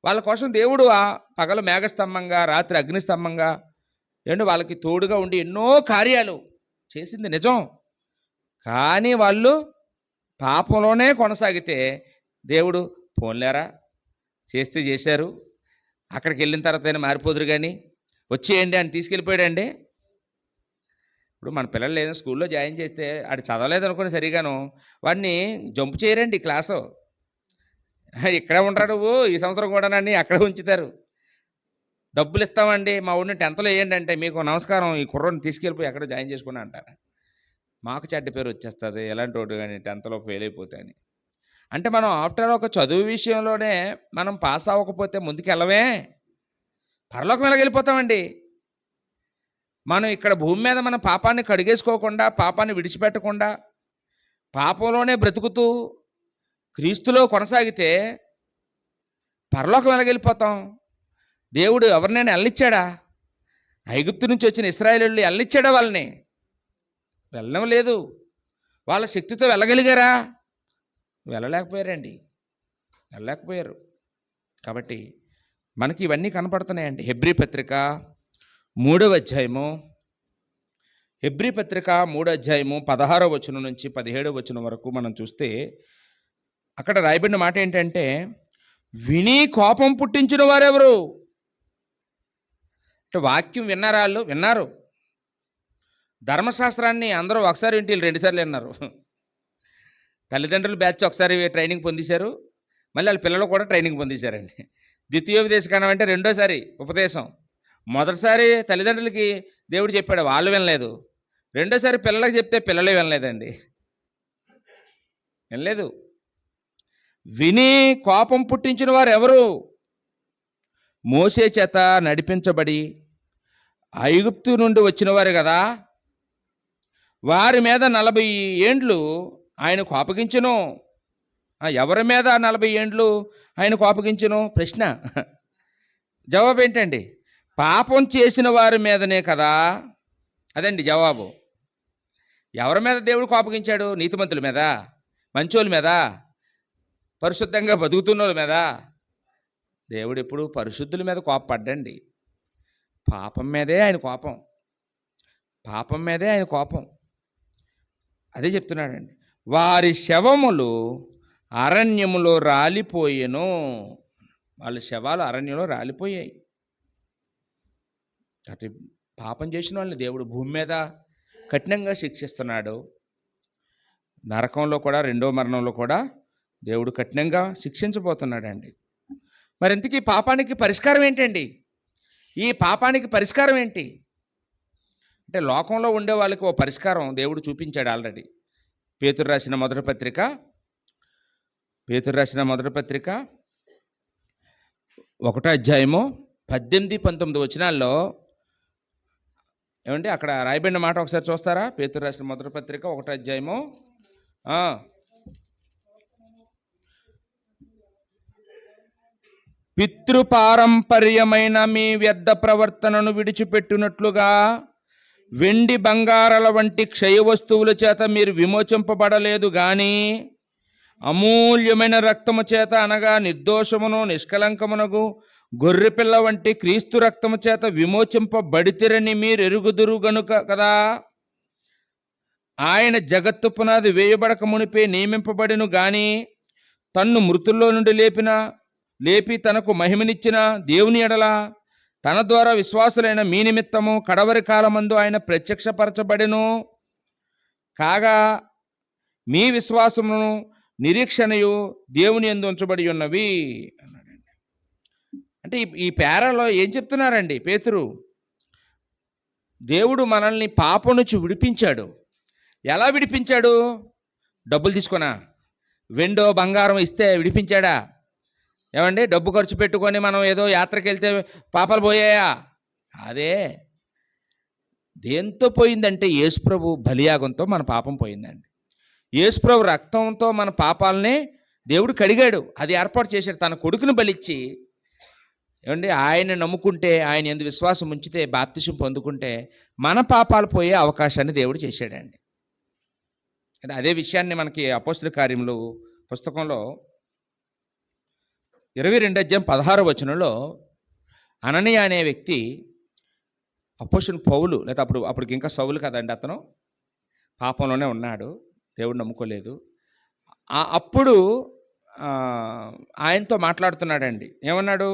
వాళ్ళ కోసం దేవుడు ఆ పగలు మేఘస్తంభంగా, రాత్రి అగ్నిస్తంభంగా వాళ్ళకి తోడుగా ఉండి ఎన్నో కార్యాలు చేసింది నిజం. కానీ వాళ్ళు పాపంలోనే కొనసాగితే దేవుడు పోన్లేరా, చేస్తే చేశారు, అక్కడికి వెళ్ళిన తర్వాత అయినా మారిపోదురు కానీ వచ్చేయండి అని తీసుకెళ్ళిపోయాడండి. ఇప్పుడు మన పిల్లలు ఏదైనా స్కూల్లో జాయిన్ చేస్తే ఆడు చదవలేదు అనుకుని సరిగాను వాడిని జంపు చేయరండి క్లాసు. ఇక్కడే ఉంటాడు నువ్వు ఈ సంవత్సరం కూడానని అక్కడే ఉంచుతారు. డబ్బులు ఇస్తామండి, మా ఊడిని 10th వేయండి అంటే, మీకు నమస్కారం, ఈ కుర్రోని తీసుకెళ్ళిపోయి ఎక్కడ జాయిన్ చేసుకుని అంటారు. మాకు చెడ్డ పేరు వచ్చేస్తుంది ఎలాంటి వాడు కానీ 10th ఫెయిల్ అయిపోతే అని. అంటే మనం ఆఫ్టర్ ఒక చదువు విషయంలోనే మనం పాస్ అవ్వకపోతే ముందుకెళ్ళవే, పరలోకం వెళ్ళిపోతామండి. మనం ఇక్కడ భూమి మీద మన పాపాన్ని కడిగేసుకోకుండా, పాపాన్ని విడిచిపెట్టకుండా, పాపంలోనే బ్రతుకుతూ క్రీస్తులో కొనసాగితే పరలోకం వెళ్ళిపోతాం. దేవుడు ఎవరినైనా వెళ్ళనిచ్చాడా? ఐగుప్తు నుంచి వచ్చిన ఇశ్రాయేలీయుల్ని వెళ్ళనిచ్చాడా? వాళ్ళని వెళ్ళడం లేదు. వాళ్ళ శక్తితో వెళ్ళగలిగారా? వెళ్ళలేకపోయారు. కాబట్టి మనకి ఇవన్నీ కనపడుతున్నాయండి. హెబ్రీ పత్రిక 3వ అధ్యాయము 16వ వచనం నుంచి 17వ వచనం వరకు మనం చూస్తే అక్కడ రాయబడిన మాట ఏంటంటే, విని కోపం పుట్టించిన వారెవరు? అంటే వాక్యం విన్నారా? వాళ్ళు విన్నారు. ధర్మశాస్త్రాన్ని అందరూ ఒకసారి వింటే 2 సార్లు విన్నారు. తల్లిదండ్రులు బ్యాచ్ ఒకసారి ట్రైనింగ్ పొందేశారు, మళ్ళీ వాళ్ళ పిల్లలు కూడా ట్రైనింగ్ పొందేశారండి. ద్వితీయోపదేశ కాండం అంటే 2వ ఉపదేశం. మొదటిసారి తల్లిదండ్రులకి దేవుడు చెప్పాడు, వాళ్ళు వినలేదు. 2వసారి పిల్లలకు చెప్తే పిల్లలే వినలేదండి. వినలేదు. విని కోపం పుట్టించిన వారు ఎవరు? మోషే చేత నడిపించబడి ఐగుప్తు నుండి వచ్చిన వారు కదా, వారి మీద 40 ఏండ్లు ఆయన కోపగించును. ఎవరి మీద 40 ఏండ్లు ఆయన కోపగించును? ప్రశ్న. జవాబు ఏంటండి? పాపం చేసిన వారి మీదనే కదా. అదండి జవాబు. ఎవరి మీద దేవుడు కోపగించాడు? నీతిమంతుల మీద, మంచోళ్ళ మీద, పరిశుద్ధంగా బతుకుతున్న వాళ్ళ మీద. దేవుడు ఎప్పుడు పరిశుద్ధుల మీద కోపపడ్డండి. పాపం మీదే ఆయన కోపం. పాపం మీదే ఆయన కోపం. అదే చెప్తున్నాడండి. వారి శవములు అరణ్యములో రాలిపోయెను. వాళ్ళ శవాలు అరణ్యంలో రాలిపోయాయి. అటు పాపం చేసిన వాళ్ళని దేవుడు భూమి మీద కఠినంగా శిక్షిస్తున్నాడు. నరకంలో కూడా, రెండో మరణంలో కూడా దేవుడు కఠినంగా శిక్షించబోతున్నాడండి. మరి ఇంతకీ పాపానికి పరిష్కారం ఏంటండి? ఈ పాపానికి పరిష్కారం ఏంటి అంటే, లోకంలో ఉండే వాళ్ళకి ఓ పరిష్కారం దేవుడు చూపించాడు ఆల్రెడీ. పేతురు రాసిన మొదటి పత్రిక 1వ అధ్యాయము 18-19 వచనాల్లో ఏమండి అక్కడ రాయబడిన మాట ఒకసారి చూస్తారా? పేతురు రాసిన మొదటి పత్రిక 1వ అధ్యాయము పితృపారంపర్యమైన మీ వ్యర్థ ప్రవర్తనను విడిచిపెట్టినట్లుగా వెండి బంగారాల వంటి క్షయ వస్తువుల చేత మీరు విమోచింపబడలేదు గాని అమూల్యమైన రక్తము చేత, అనగా నిర్దోషమును నిష్కలంకమునగు గొర్రెపిల్ల వంటి క్రీస్తు రక్తము చేత విమోచింపబడితిరని మీరు ఎరుగుదురు గనుక కదా. ఆయన జగత్తు పునాది వేయబడక మునిపే నియమింపబడిను గాని తన్ను మృతుల్లో నుండి లేపి తనకు మహిమనిచ్చిన దేవుని ఎడల తన ద్వారా విశ్వాసులైన మీ నిమిత్తము కడవరి కాలమందు ఆయన ప్రత్యక్షపరచబడెను. కాగా మీ విశ్వాసమును నిరీక్షణయు దేవుని యందు ఉంచబడి ఉన్నవి అన్నాడండి. అంటే ఈ పేరాలో ఏం చెప్తున్నారండి పేతురు? దేవుడు మనల్ని పాపం నుంచి విడిపించాడు. ఎలా విడిపించాడు? డబ్బులు తీసుకున్నా, వెండో బంగారం ఇస్తే విడిపించాడా? ఏమండి డబ్బు ఖర్చు పెట్టుకొని మనం ఏదో యాత్రకి వెళ్తే పాపాలు పోయాయా? అదే దేంతో పోయిందంటే యేసుప్రభు బలియాగంతో మన పాపం పోయిందండి. యేసుప్రభు రక్తంతో మన పాపాలని దేవుడు కడిగాడు. అది ఏర్పాటు చేశాడు. తన కొడుకుని బలిచ్చి, ఏమండి ఆయన నమ్ముకుంటే, ఆయన యందు విశ్వాసం ఉంచితే, బాప్తిసం పొందుకుంటే మన పాపాలు పోయే అవకాశాన్ని దేవుడు చేశాడండి. అదే విషయాన్ని మనకి అపోస్తల కార్యములు పుస్తకంలో 22వ అధ్యాయం 16వ వచనంలో అననీయ అనే వ్యక్తి అపోస్తలుడైన పౌలు, లేదా అప్పటికి ఇంకా సౌలు కదండి, అతను పాపంలోనే ఉన్నాడు, దేవుడు నమ్ముకోలేదు. అప్పుడు ఆయనతో మాట్లాడుతున్నాడండి. ఏమన్నాడు?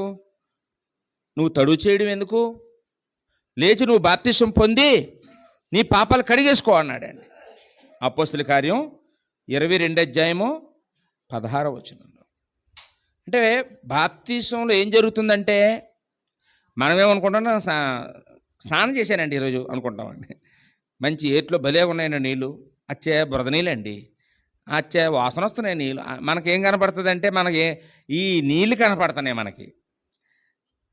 నువ్వు తడువు చేయడం ఎందుకు? లేచి నువ్వు బాప్తిసం పొంది నీ పాపాలు కడిగేసుకో అన్నాడండి. అపోస్తల కార్యం 22వ అధ్యాయము 16వ వచనంలో. అంటే బాప్తిసంలో ఏం జరుగుతుందంటే, మనమేమనుకుంటున్నాం, స్నానం చేశానండి ఈరోజు అనుకుంటామండి. మంచి ఏట్లో భలే ఉన్నాయండి నీళ్ళు, అచ్చే బురద నీళ్ళండి, అచ్చే వాసన వస్తున్నాయి నీళ్ళు. మనకేం కనపడుతుంది అంటే, మనకి ఈ నీళ్ళు కనపడుతున్నాయి మనకి.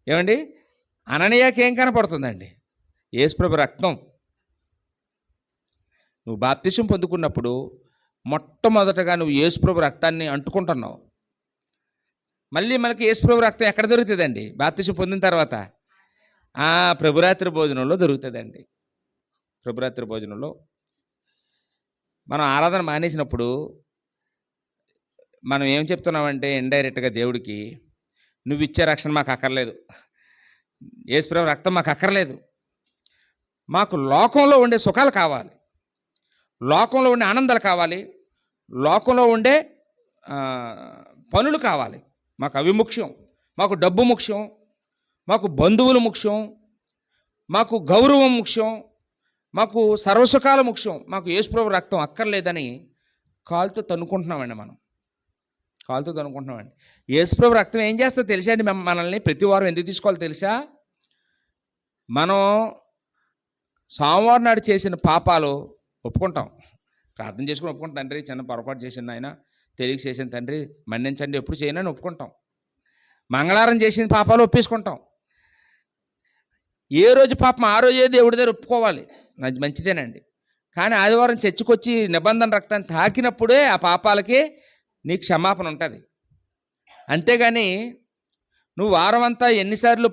ఏమండి అననీయకి ఏం కనపడుతుందండి? యేసుప్రభు రక్తం. నువ్వు బాప్తిసం పొందుకున్నప్పుడు మొట్టమొదటగా నువ్వు యేసుప్రభు రక్తాన్ని అంటుకుంటున్నావు. మళ్ళీ మనకి యేసుప్రభు రక్తం ఎక్కడ దొరుకుతుందండి? బాప్తిసం పొందిన తర్వాత ప్రభురాత్రి భోజనంలో దొరుకుతుందండి. ప్రభురాత్రి భోజనంలో మనం ఆరాధన మానేసినప్పుడు మనం ఏం చెప్తున్నామంటే, ఇండైరెక్ట్గా దేవుడికి, నువ్వు ఇచ్చే రక్షణ మాకు అక్కర్లేదు, యేసుప్రభు రక్తం మాకు అక్కర్లేదు, మాకు లోకంలో ఉండే సుఖాలు కావాలి, లోకంలో ఉండే ఆనందాలు కావాలి, లోకంలో ఉండే పనులు కావాలి, మాకు అవి ముఖ్యం, మాకు డబ్బు ముఖ్యం, మాకు బంధువులు ముఖ్యం, మాకు గౌరవం ముఖ్యం, మాకు సర్వసుఖాలు ముఖ్యం, మాకు యేసుప్రభు రక్తం అక్కర్లేదని కాలుతో తన్నుకుంటున్నామండి. మనం కాలుతో తన్నుకుంటున్నామండి. యేసుప్రభు రక్తం ఏం చేస్తుందో తెలుసా అండి? మనల్ని ప్రతి వారం ఎందుకు తీసుకోవాలో తెలుసా? మనం సోమవారం నాడు చేసిన పాపాలు ఒప్పుకుంటాం, ప్రార్థన చేసుకుని ఒప్పుకుంటాం. తండ్రి చిన్న పొరపాటు చేసిన ఆయన, తెలియక చేసిన తండ్రి మన్నించండి, ఎప్పుడు చేయనని ఒప్పుకుంటాం. మంగళవారం చేసిన పాపాలు ఒప్పేసుకుంటాం. ఏ రోజు పాపం ఆ రోజే దేవుడి దగ్గర ఒప్పుకోవాలి, మంచిదేనండి. కానీ ఆదివారం చర్చికొచ్చి నిబంధన రక్తాన్ని తాకినప్పుడే ఆ పాపాలకి నీకు క్షమాపణ ఉంటుంది. అంతేగాని నువ్వు వారం అంతా ఎన్నిసార్లు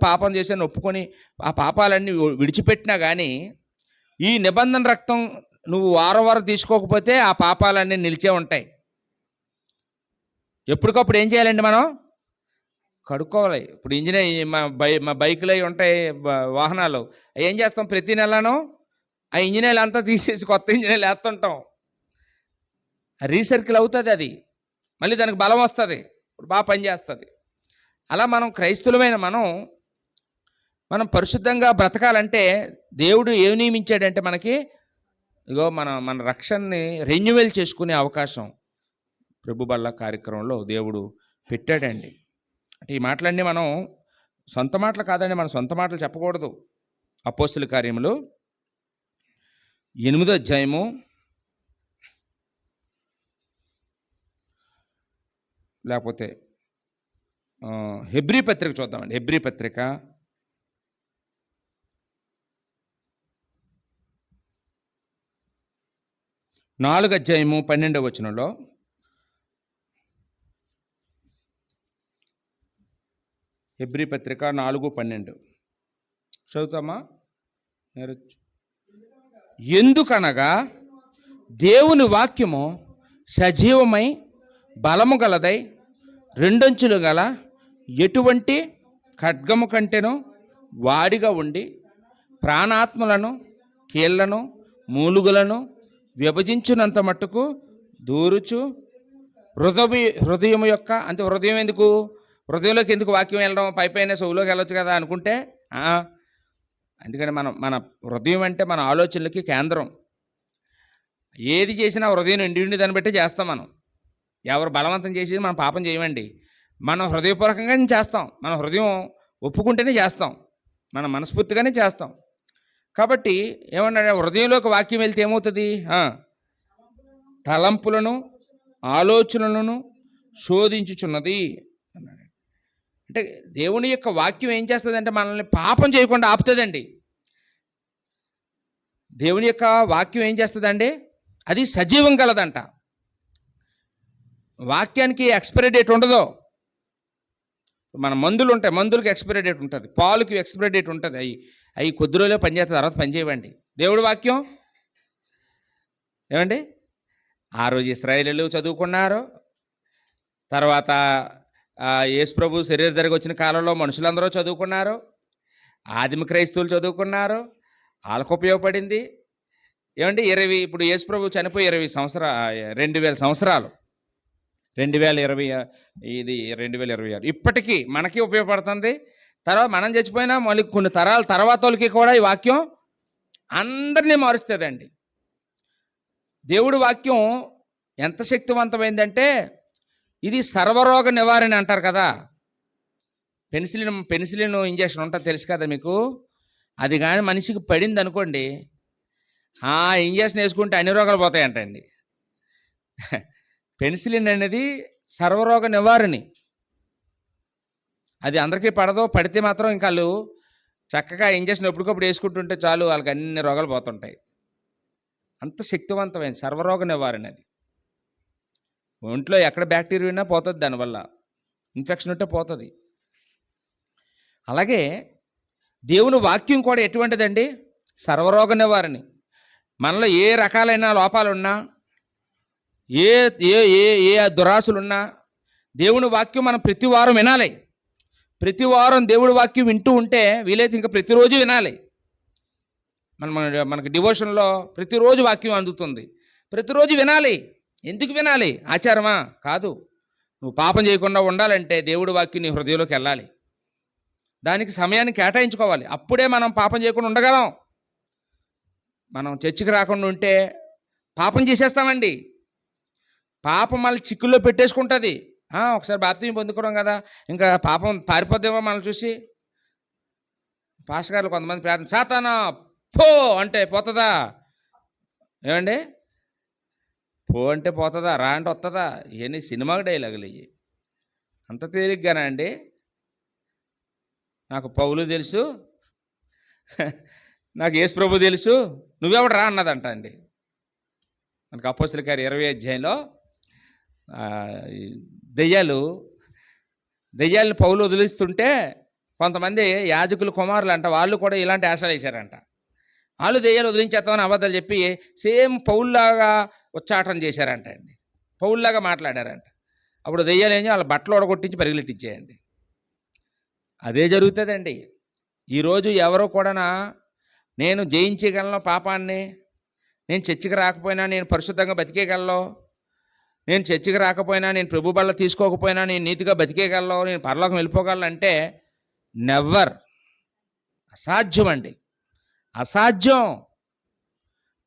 పాపం చేశాను ఒప్పుకొని ఆ పాపాలన్నీ విడిచిపెట్టినా కానీ ఈ నిబంధన రక్తం నువ్వు వారం తీసుకోకపోతే ఆ పాపాలన్నీ నిలిచే ఉంటాయి. ఎప్పటికప్పుడు ఏం చేయాలండి మనం? కడుక్కోవాలి. ఇప్పుడు మా బైకులు అవి ఉంటాయి, వాహనాలు. అవి ఏం చేస్తాం ప్రతి నెలను? ఆ ఇంజిన్ ఆయిల్ అంతా తీసేసి కొత్త ఇంజిన్ ఆయిల్ వేస్తుంటాం. రీసర్కిల్ అవుతుంది అది. మళ్ళీ దానికి బలం వస్తుంది, ఇప్పుడు బాగా పనిచేస్తుంది. అలా మనం క్రైస్తవులమైన మనం పరిశుద్ధంగా బ్రతకాలంటే దేవుడు ఏమి నియమించాడంటే మనకి, ఇగో మన రక్షణని రెన్యువల్ చేసుకునే అవకాశం ప్రభు బల్ల కార్యక్రమంలో దేవుడు పెట్టాడండి. అంటే ఈ మాటలన్నీ మనం సొంత మాటలు కాదండి, మన సొంత మాటలు చెప్పకూడదు. అపోస్తుల కార్యములు 8వ అధ్యాయము లేకపోతే హెబ్రీ పత్రిక చూద్దామండి. హెబ్రీ పత్రిక 4వ అధ్యాయము 12వ వచనంలో, హెబ్రీ పత్రిక 4:12 చదువుతామా? ఎందుకనగా దేవుని వాక్యము సజీవమై బలము గలదై రెండంచులు గల ఎటువంటి ఖడ్గము కంటేనో వాడిగా ఉండి ప్రాణాత్మలను, కీళ్లను, మూలుగులను విభజించునంత మట్టుకు దూరుచు హృదయం యొక్క, అంటే హృదయం ఎందుకు, హృదయంలోకి ఎందుకు వాక్యం వెళ్ళడం, పైపైన చెవులోకి వెళ్ళొచ్చు కదా అనుకుంటే, అందుకని మన హృదయం అంటే మన ఆలోచనలకి కేంద్రం. ఏది చేసినా హృదయం నిండి దాన్ని బట్టి చేస్తాం. మనం ఎవరు బలవంతం చేసి మనం పాపం చేయమండి. మనం హృదయపూర్వకంగా చేస్తాం, మన హృదయం ఒప్పుకుంటేనే చేస్తాం, మనం మనస్ఫూర్తిగానే చేస్తాం. కాబట్టి ఏమన్నా హృదయంలోకి వాక్యం వెళ్తే ఏమవుతుంది? తలంపులను ఆలోచనలను శోధించుచున్నది అన్నాడు. అంటే దేవుని యొక్క వాక్యం ఏం చేస్తుందంటే మనల్ని పాపం చేయకుండా ఆపుతుందండి. దేవుని యొక్క వాక్యం ఏం చేస్తుందండి? అది సజీవం కలదంట. వాక్యానికి ఎక్స్పైరీ డేట్ ఉండదు. మన మందులు ఉంటాయి, మందులకి ఎక్స్పైరీ డేట్ ఉంటుంది, పాలుకి ఎక్స్పైరీ డేట్ ఉంటుంది. అవి కొద్ది రోజులే పనిచేస్తుంది, తర్వాత పనిచేయవండి. దేవుడి వాక్యం ఏమండి? ఆ రోజు ఇశ్రాయేలీయులు చదువుకున్నారు, తర్వాత యేసు ప్రభు శరీరధరికి వచ్చిన కాలంలో మనుషులందరూ చదువుకున్నారు, ఆదిమ క్రైస్తవులు చదువుకున్నారు, వాళ్ళకు ఉపయోగపడింది. ఏమండి? ఇప్పుడు యేసు ప్రభు చనిపోయి 2000 సంవత్సరాలు, 2020, ఇది 2026, ఇప్పటికీ మనకి ఉపయోగపడుతుంది. తర్వాత మనం చచ్చిపోయినా మళ్ళీ కొన్ని తరాల తర్వాత వాళ్ళకి కూడా ఈ వాక్యం అందరినీ మారుస్తుందండి. దేవుడి వాక్యం ఎంత శక్తివంతమైందంటే, ఇది సర్వరోగ నివారణ అంటారు కదా. పెనిసిలిన్ ఇంజక్షన్ ఉంటుంది, తెలుసు కదా మీకు. అది కానీ మనిషికి పడింది అనుకోండి, ఆ ఇంజక్షన్ వేసుకుంటే అన్ని రోగాలు పోతాయంటండి. పెనిసిలిన్ అనేది సర్వరోగ నివారణి. అది అందరికీ పడదు, పడితే మాత్రం ఇంకా వాళ్ళు చక్కగా ఇంజక్షన్ ఎప్పటికప్పుడు వేసుకుంటుంటే చాలు, వాళ్ళకి అన్ని రోగాలు పోతుంటాయి. అంత శక్తివంతమైంది సర్వరోగ నివారణ. అది ఒంట్లో ఎక్కడ బ్యాక్టీరియా ఉన్నా పోతుంది, దానివల్ల ఇన్ఫెక్షన్ ఉంటే పోతుంది. అలాగే దేవుని వాక్యం కూడా ఎటువంటిదండి? సర్వరోగ నివారణి. మనలో ఏ రకాలైన లోపాలున్నా, ఏ ఏ ఏ ఏ దురాశలున్నా దేవుని వాక్యం మనం ప్రతి వారం వినాలి. ప్రతి వారం దేవుడి వాక్యం వింటూ ఉంటే వీలైతే ఇంకా ప్రతిరోజు వినాలి. మనకి డివోషన్లో ప్రతిరోజు వాక్యం అందుతుంది, ప్రతిరోజు వినాలి. ఎందుకు వినాలి? ఆచారమా? కాదు. నువ్వు పాపం చేయకుండా ఉండాలంటే దేవుడి వాక్యం నీ హృదయంలోకి వెళ్ళాలి, దానికి సమయాన్ని కేటాయించుకోవాలి. అప్పుడే మనం పాపం చేయకుండా ఉండగలం. మనం చర్చికి రాకుండా ఉంటే పాపం చేసేస్తామండి. పాపం మళ్ళీ చిక్కుల్లో పెట్టేసుకుంటుంది. ఒకసారి బాప్తిసం పొందుకోవడం కదా, ఇంకా పాపం పారిపోద్దేమో మనం చూసి. పాస్టర్ గారు కొంతమంది ప్రార్థన, సాతానా పో అంటే పోతుందా? ఏమండి? పో అంటే పోతుందా? రా అంటే వస్తుందా? ఇవన్నీ సినిమాకి డైలాగులు ఇవి. అంత తేలిగ్గానా అండి? నాకు పౌలు తెలుసు, నాకు యేసు ప్రభు తెలుసు, నువ్వెవడు రా అన్నదంట అండి. మనకు అపోస్తలుల కార్యం 20వ అధ్యాయంలో దెయ్యాలను పౌలు వదిలిస్తుంటే కొంతమంది యాజకులు కుమారులు అంట, వాళ్ళు కూడా ఇలాంటి ఆశలు వేశారంట. వాళ్ళు దెయ్యాలు వదిలించేస్తామని అబద్ధాలు చెప్పి సేమ్ పౌల్లాగా ఉచ్చాటన చేశారంట అండి, పౌల్లాగా మాట్లాడారంట. అప్పుడు దెయ్యాలు ఏం చేయాలి? వాళ్ళ బట్టలు ఓడగొట్టించి పరిగెలెట్టించేయండి. అదే జరుగుతుందండి. ఈరోజు ఎవరో కూడా నేను జయించగలను పాపాన్ని, నేను చర్చికి రాకపోయినా నేను పరిశుద్ధంగా బతికేయగలను, నేను చర్చికి రాకపోయినా, నేను ప్రభు బల్ల తీసుకోకపోయినా నేను నీతిగా బతికేయగలను, నేను పరలోకం వెళ్ళిపోగలను అంటే నెవర్. అసాధ్యం అండి, అసాధ్యం.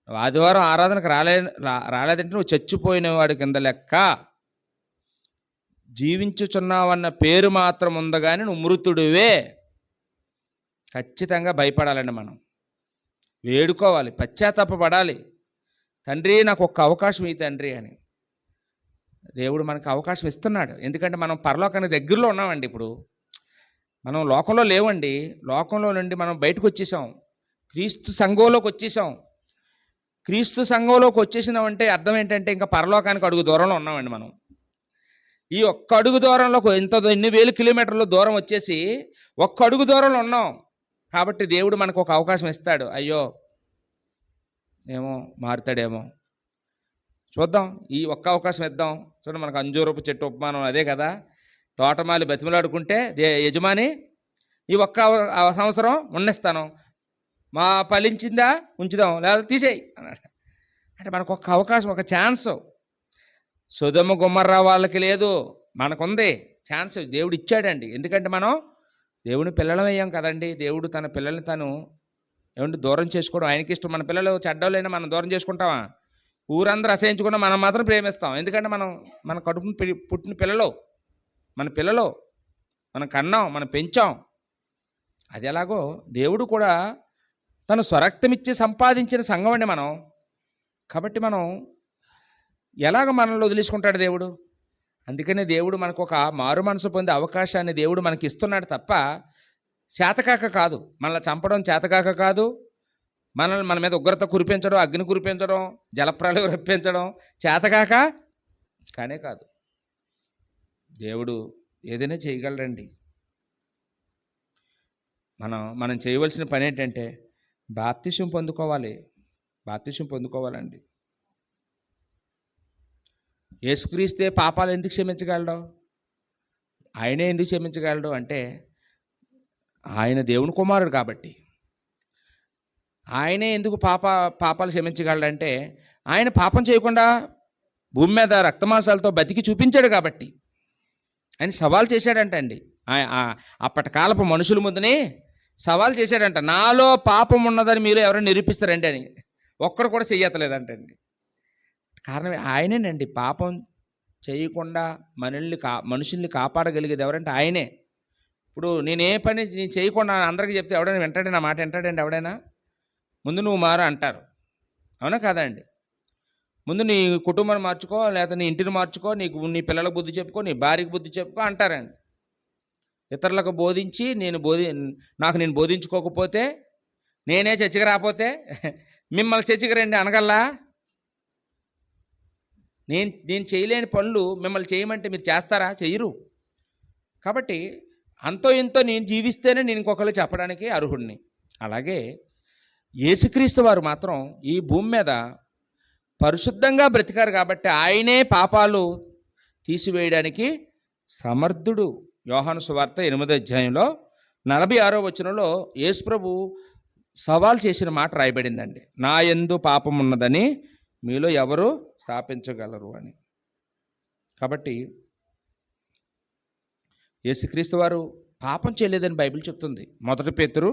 ఆదివారం ఆరాధనకు రాలేదంటే నువ్వు చచ్చిపోయిన వాడి కింద లెక్క. జీవించుచున్నావన్న పేరు మాత్రం ఉంది కానీ నువ్వు మృతుడివే. ఖచ్చితంగా భయపడాలండి, మనం వేడుకోవాలి, పశ్చాత్తాపపడాలి. తండ్రి నాకు ఒక్క అవకాశం ఈ తండ్రి అని. దేవుడు మనకు అవకాశం ఇస్తున్నాడు. ఎందుకంటే మనం పరలోకానికి దగ్గరలో ఉన్నామండి. ఇప్పుడు మనం లోకంలో లేవండి. లోకంలో నుండి మనం బయటకు వచ్చేసాం, క్రీస్తు సంఘంలోకి వచ్చేసాం. క్రీస్తు సంఘంలోకి వచ్చేసినామంటే అర్థం ఏంటంటే ఇంకా పరలోకానికి అడుగు దూరంలో ఉన్నామండి మనం. ఈ ఒక్క అడుగు దూరంలో ఎన్ని వేల కిలోమీటర్ల దూరం వచ్చేసి ఒక్క అడుగు దూరంలో ఉన్నాం. కాబట్టి దేవుడు మనకు ఒక అవకాశం ఇస్తాడు. అయ్యో ఏమో మారుతాడేమో చూద్దాం, ఈ ఒక్క అవకాశం ఇద్దాం. చూడండి, మనకు అంజూరపు చెట్టు ఉపమానం అదే కదా. తోటమాలి బతిమలాడుకుంటే యజమాని ఈ ఒక్క సంవత్సరం ఉన్నిస్తాను, మా ఫలించిందా ఉంచుదాం, లేదా తీసేయి అన్నాడు. అంటే మనకు ఒక అవకాశం, ఒక ఛాన్స్. సొదొమ గొమొర్రా వాళ్ళకి లేదు, మనకుంది ఛాన్స్. దేవుడు ఇచ్చాడండి. ఎందుకంటే మనం దేవుని పిల్లలమయ్యాం కదండి. దేవుడు తన పిల్లల్ని తను ఏమంటే దూరం చేసుకోవడం ఆయనకి ఇష్టం. మన పిల్లలు చెడ్డోళ్ళైనా మనం దూరం చేసుకుంటామా? ఊరందరూ అసహించుకున్నా మనం మాత్రం ప్రేమిస్తాం. ఎందుకంటే మన కడుపును పుట్టిన పిల్లలు, మన పిల్లలు, మనం కన్నాం, మనం పెంచాం. అది ఎలాగో దేవుడు కూడా తను స్వరక్తమిచ్చి సంపాదించిన సంఘం అండి మనం. కాబట్టి మనం ఎలాగ మనల్ని వదిలేసుకుంటాడు దేవుడు? అందుకనే దేవుడు మనకు ఒక మారు మనసు పొందే అవకాశాన్ని దేవుడు మనకి ఇస్తున్నాడు తప్ప చేతకాక కాదు. మనల్ని చంపడం చేతకాక కాదు. మన మీద ఉగ్రత కురిపించడం, అగ్ని కురిపించడం, జలప్రలయం రప్పించడం చేతకాక కానే కాదు. దేవుడు ఏదైనా చేయగలరండి. మనం చేయవలసిన పని ఏంటంటే బాప్తిసం పొందుకోవాలి. బాప్తిసం పొందుకోవాలండి. యేసుక్రీస్తే పాపాలు ఎందుకు క్షమించగలడు? ఆయనే ఎందుకు క్షమించగలడు అంటే ఆయన దేవుని కుమారుడు కాబట్టి. ఆయనే ఎందుకు పాపాలు క్షమించగలడంటే ఆయన పాపం చేయకుండా భూమి మీద రక్తమాంసాలతో బతికి చూపించాడు కాబట్టి. ఆయన సవాల్ చేశాడంట అండి. అప్పటి కాలపు మనుషుల ముందునే సవాల్ చేశాడంట, నాలో పాపం ఉన్నదని మీరు ఎవరైనా నిరూపిస్తారండి అని. ఒక్కడు కూడా చెయ్యతలేదంటండి. కారణం ఆయనేనండి. పాపం చేయకుండా మనుషుల్ని కాపాడగలిగేది ఎవరంటే ఆయనే. ఇప్పుడు నేనే పని నేను చేయకుండా అందరికీ చెప్తే ఎవడైనా వింటాడే? నా మాట వింటాడండి ఎవడైనా? ముందు నువ్వు మారు అంటారు, అవునా కాదండి? ముందు నీ కుటుంబాన్ని మార్చుకో, లేదా నీ ఇంటిని మార్చుకో, నీ పిల్లలకు బుద్ధి చెప్పుకో, నీ భార్యకు బుద్ధి చెప్పుకో అంటారండి. ఇతరులకు బోధించి నాకు నేను బోధించుకోకపోతే, నేనే చర్చికి రాకపోతే మిమ్మల్ని చర్చికి రండి అనగల్లా? నేను చేయలేని పనులు మిమ్మల్ని చేయమంటే మీరు చేస్తారా? చెయ్యరు. కాబట్టి అంతో ఇంతో నేను జీవిస్తేనే నేను ఇంకొకరు చెప్పడానికి అర్హుడిని. అలాగే యేసుక్రీస్తు వారు మాత్రం ఈ భూమి మీద పరిశుద్ధంగా బ్రతికారు కాబట్టి ఆయనే పాపాలు తీసివేయడానికి సమర్థుడు. యోహాను సువార్త 8వ అధ్యాయంలో 46వ వచనంలో యేసుప్రభు సవాల్ చేసిన మాట రాయబడిందండి. నా యందు పాపం ఉన్నదని మీలో ఎవరు స్థాపించగలరు అని. కాబట్టి యేసుక్రీస్తు వారు పాపం చేయలేదని బైబిల్ చెప్తుంది. 1 పేతురు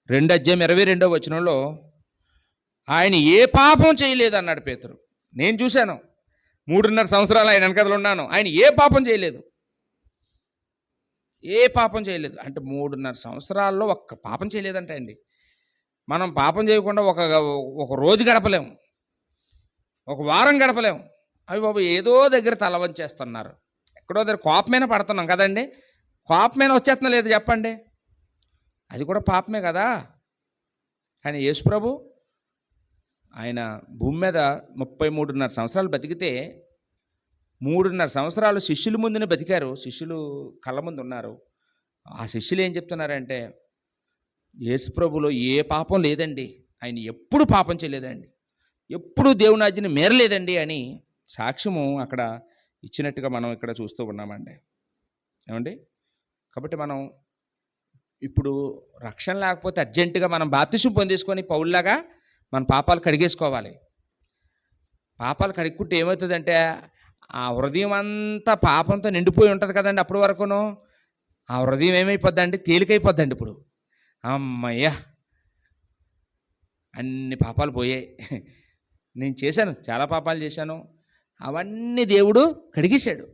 2వ అధ్యాయం 22వ వచనంలో ఆయన ఏ పాపం చేయలేదు అన్నాడు పేతురు. నేను చూశాను, 3.5 సంవత్సరాలు ఆయన వెనకదలు ఉన్నాను. ఆయన ఏ పాపం చేయలేదు, ఏ పాపం చేయలేదు. అంటే 3.5 సంవత్సరాల్లో ఒక్క పాపం చేయలేదంట అండి. మనం పాపం చేయకుండా ఒక రోజు గడపలేము, ఒక వారం గడపలేము. అవి బాబు ఏదో దగ్గర తల వంచేస్తున్నారు, ఎక్కడో దగ్గర కోపమైనా పడుతున్నాం కదండి. కోపమైనా వచ్చేస్తున్నా లేదు చెప్పండి, అది కూడా పాపమే కదా. కానీ యేసుప్రభు ఆయన భూమి మీద 33.5 సంవత్సరాలు బతికితే 3.5 సంవత్సరాలు శిష్యుల ముందునే బతికారు. శిష్యులు కళ్ళ ముందు ఉన్నారు. ఆ శిష్యులు ఏం చెప్తున్నారంటే యేసుప్రభులో ఏ పాపం లేదండి, ఆయన ఎప్పుడు పాపం చేయలేదండి, ఎప్పుడు దేవుని ఆజ్ఞని మీరలేదండి అని సాక్ష్యము అక్కడ ఇచ్చినట్టుగా మనం ఇక్కడ చూస్తూ ఉన్నామండి. ఏమండి? కాబట్టి మనం ఇప్పుడు రక్షణ లేకపోతే అర్జెంటుగా మనం బాప్తిసం పొందేసుకొని పౌల్లాగా మన పాపాలు కడిగేసుకోవాలి. పాపాలు కడుక్కుంటే ఏమవుతుందంటే ఆ హృదయం అంతా పాపంతో నిండిపోయి ఉంటుంది కదండి అప్పటి వరకును. ఆ హృదయం ఏమైపోద్దండి? తేలికైపోద్దండి ఇప్పుడు. అమ్మయ్య! అన్ని పాపాలు పోయాయి. నేను చేశాను, చాలా పాపాలు చేశాను. అవన్నీ దేవుడు కడిగేశాడు.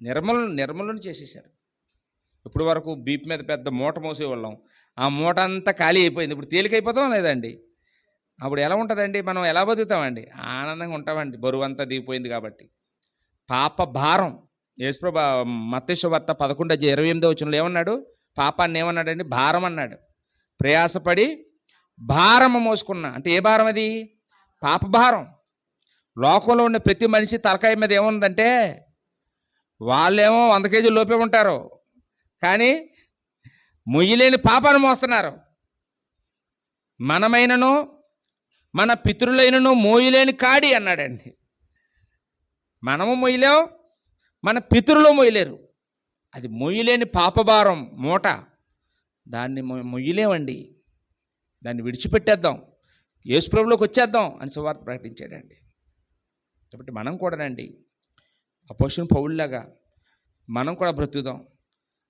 నిర్మూలన చేసేశాడు. ఇప్పటి వరకు బీప్ మీద పెద్ద మూట మోసేవాళ్ళం. ఆ మూట అంతా ఖాళీ అయిపోయింది. ఇప్పుడు తేలికైపోతాం లేదండి? అప్పుడు ఎలా ఉంటుందండి? మనం ఎలా బతుకుతామండి? ఆనందంగా ఉంటామండి, బరువంతా దిగిపోయింది కాబట్టి. పాప భారం యేసుప్రభు మత్తయి సువార్త 11:28 ఏమన్నాడు? పాపాన్ని ఏమన్నాడండి? భారం అన్నాడు. ప్రయాసపడి భారము మోసుకున్నా అంటే ఏ భారం అది? పాప భారం. లోకంలో ఉన్న ప్రతి మనిషి తలకాయ మీద ఏముందంటే వాళ్ళేమో 100 కేజీల లోపే ఉంటారు, కానీ మొయ్యలేని పాపాన్ని మోస్తున్నారు. మనమైనను మన పితరులైనను మోయలేని కాడి అన్నాడండి. మనము మొయ్యలేం, మన పితరులు మొయ్యలేరు. అది మొయ్యలేని పాపభారం మూట. దాన్ని మొయ్యలేమండి. దాన్ని విడిచిపెట్టేద్దాం, యేసుప్రభులోకి వచ్చేద్దాం అని సువార్త ప్రకటించాడండి. కాబట్టి మనం కూడానండి అపోస్తలుడైన పౌలులాగా మనం కూడా బ్రతుకుదాం.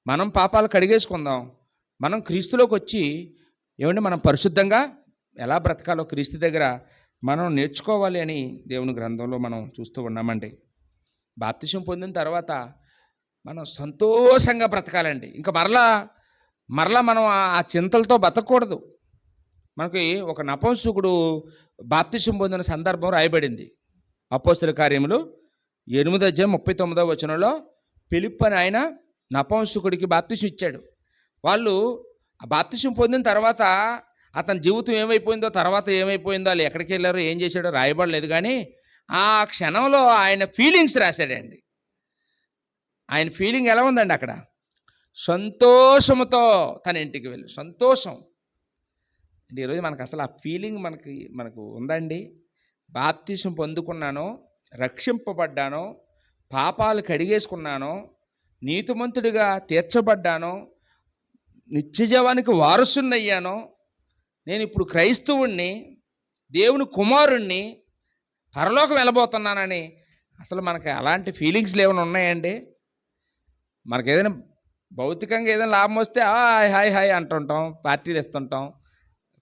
మనం పాపాలు కడిగేసుకుందాం. మనం క్రీస్తులోకి వచ్చి ఏమంటే మనం పరిశుద్ధంగా ఎలా బ్రతకాలో క్రీస్తు దగ్గర మనం నేర్చుకోవాలి అని దేవుని గ్రంథంలో మనం చూస్తూ ఉన్నామండి. బాప్తిసం పొందిన తర్వాత మనం సంతోషంగా బ్రతకాలండి. ఇంకా మరలా మనం ఆ చింతలతో బతకూడదు. మనకి ఒక నపుంసకుడు బాప్తిసం పొందిన సందర్భం రాయబడింది. అపోస్తలుల కార్యములు 8:39 ఫిలిప్పు అని ఆయన నపుంసకుడికి బాప్తిసం ఇచ్చాడు. వాళ్ళు ఆ బాప్తిసం పొందిన తర్వాత అతని జీవితం ఏమైపోయిందో, తర్వాత ఏమైపోయిందో, వాళ్ళు ఎక్కడికి వెళ్ళారో, ఏం చేశాడో రాయబడలేదు. కానీ ఆ క్షణంలో ఆయన ఫీలింగ్స్ రాశాడండి. ఆయన ఫీలింగ్ ఎలా ఉందండి? అక్కడ సంతోషముతో తన ఇంటికి వెళ్ళి సంతోషం. అంటే ఈరోజు మనకు అసలు ఆ ఫీలింగ్ మనకు ఉందండి? బాప్తిసం పొందుకున్నాను, రక్షింపబడ్డాను, పాపాలు కడిగేసుకున్నాను, నీతిమంతుడిగా తీర్చబడ్డాను, నిత్యజీవానికి వారసున్నయ్యాను, నేను ఇప్పుడు క్రైస్తవుణ్ణి, దేవుని కుమారుణ్ణి, పరలోకం వెళ్ళబోతున్నానని అసలు మనకి అలాంటి ఫీలింగ్స్లు ఏమైనా ఉన్నాయండి? మనకు ఏదైనా భౌతికంగా ఏదైనా లాభం వస్తే హాయ్ హాయ్ హాయ్ అంటుంటాం, పార్టీలు ఇస్తుంటాం,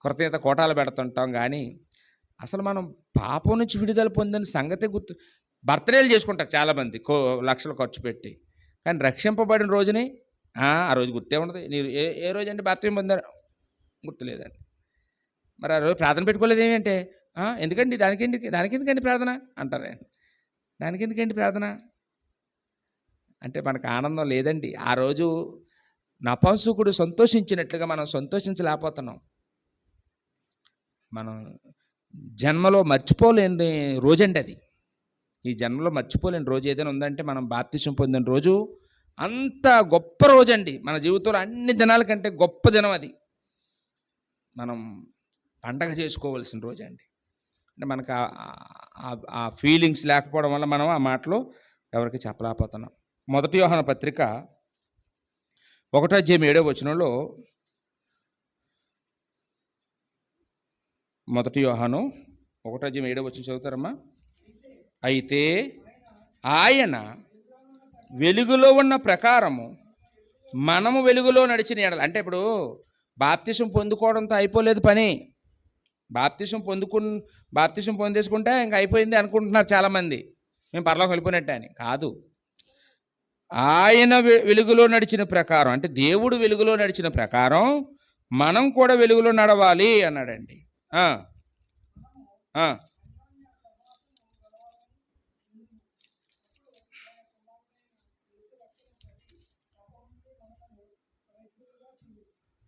కృతజ్ఞత కోటాలు పెడుతుంటాం. కానీ అసలు మనం పాపం నుంచి విడుదల పొందిన సంగతే గుర్తు. బర్త్డేలు చేసుకుంటారు చాలామంది లక్షలు ఖర్చు పెట్టి, కానీ రక్షింపబడిన రోజుని ఆ రోజు గుర్తే ఉండదు. మీరు ఏ రోజు అండి బాప్తిసం పొందారు? గుర్తులేదండి. మరి ఆ రోజు ప్రార్థన పెట్టుకోలేదు ఏమంటే ఎందుకండి దానికెందుకండి ప్రార్థన అంటారు. దానికెందుకండి ప్రార్థన అంటే మనకు ఆనందం లేదండి. ఆ రోజు నపుంసకుడు సంతోషించినట్లుగా మనం సంతోషించలేకపోతున్నాం. మనం జన్మలో మర్చిపోలేని రోజండి అది. ఈ జన్మలో మర్చిపోలేని రోజు ఏదైనా ఉందంటే మనం బాప్తిసం పొందిన రోజు. అంత గొప్ప రోజండి మన జీవితంలో. అన్ని దినాల కంటే గొప్ప దినం అది. మనం పండగ చేసుకోవాల్సిన రోజు అండి. అంటే మనకు ఆ ఫీలింగ్స్ లేకపోవడం వల్ల మనం ఆ మాటలు ఎవరికి చెప్పలేకపోతున్నాం. 1 యోహాను పత్రిక 1:7 1 యోహాను 1:7 చదువుతారమ్మా. అయితే ఆయన వెలుగులో ఉన్న ప్రకారము మనము వెలుగులో నడిచిన ఎడల. అంటే ఇప్పుడు బాప్తిసం పొందుకోవడంతో అయిపోలేదు పని. బాప్తిసం పొందేసుకుంటే ఇంక అయిపోయింది అనుకుంటున్నారు చాలామంది, మేము పరలోకం వెళ్ళిపోయినట్టే అని. కాదు, ఆయన వెలుగులో నడిచిన ప్రకారం, అంటే దేవుడు వెలుగులో నడిచిన ప్రకారం మనం కూడా వెలుగులో నడవాలి అన్నాడండి.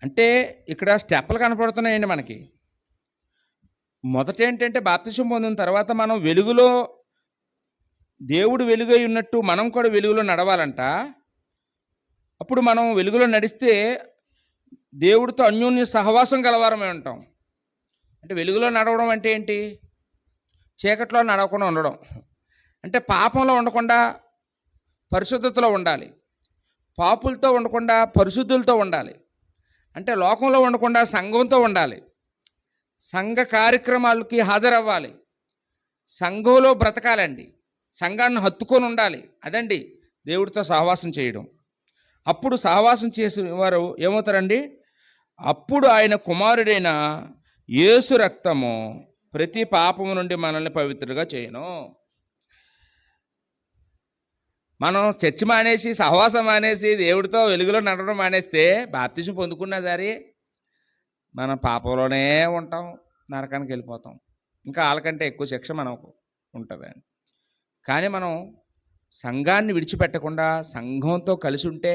అంటే ఇక్కడ స్టెప్పులు కనపడుతున్నాయండి మనకి. మొదట ఏంటంటే బాప్తిసం పొందిన తర్వాత మనం వెలుగులో, దేవుడు వెలుగై ఉన్నట్టు మనం కూడా వెలుగులో నడవాలంట. అప్పుడు మనం వెలుగులో నడిస్తే దేవుడితో అన్యోన్య సహవాసం గలవారమే ఉంటాం. అంటే వెలుగులో నడవడం అంటే ఏంటి? చీకట్లో నడవకుండా ఉండడం. అంటే పాపంలో ఉండకుండా పరిశుద్ధతలో ఉండాలి. పాపులతో ఉండకుండా పరిశుద్ధులతో ఉండాలి. అంటే లోకంలో ఉండకుండా సంఘంతో ఉండాలి. సంఘ కార్యక్రమాలకి హాజరవ్వాలి. సంఘంలో బ్రతకాలండి. సంఘాన్ని హత్తుకొని ఉండాలి. అదండి దేవుడితో సహవాసం చేయడం. అప్పుడు సహవాసం చేసే వారు ఏమవుతారండి? అప్పుడు ఆయన కుమారుడైన యేసు రక్తము ప్రతి పాపము నుండి మనల్ని పవిత్రులుగా చేయను. మనం చర్చి మానేసి, సహవాసం మానేసి, దేవుడితో వెలుగులో నడవడం మానేస్తే బాప్తిజం పొందుకున్నా సరే మనం పాపంలోనే ఉంటాం, నరకానికి వెళ్ళిపోతాం. ఇంకా వాళ్ళకంటే ఎక్కువ శిక్ష మనకు ఉంటుందండి. కానీ మనం సంఘాన్ని విడిచిపెట్టకుండా సంఘంతో కలిసి ఉంటే,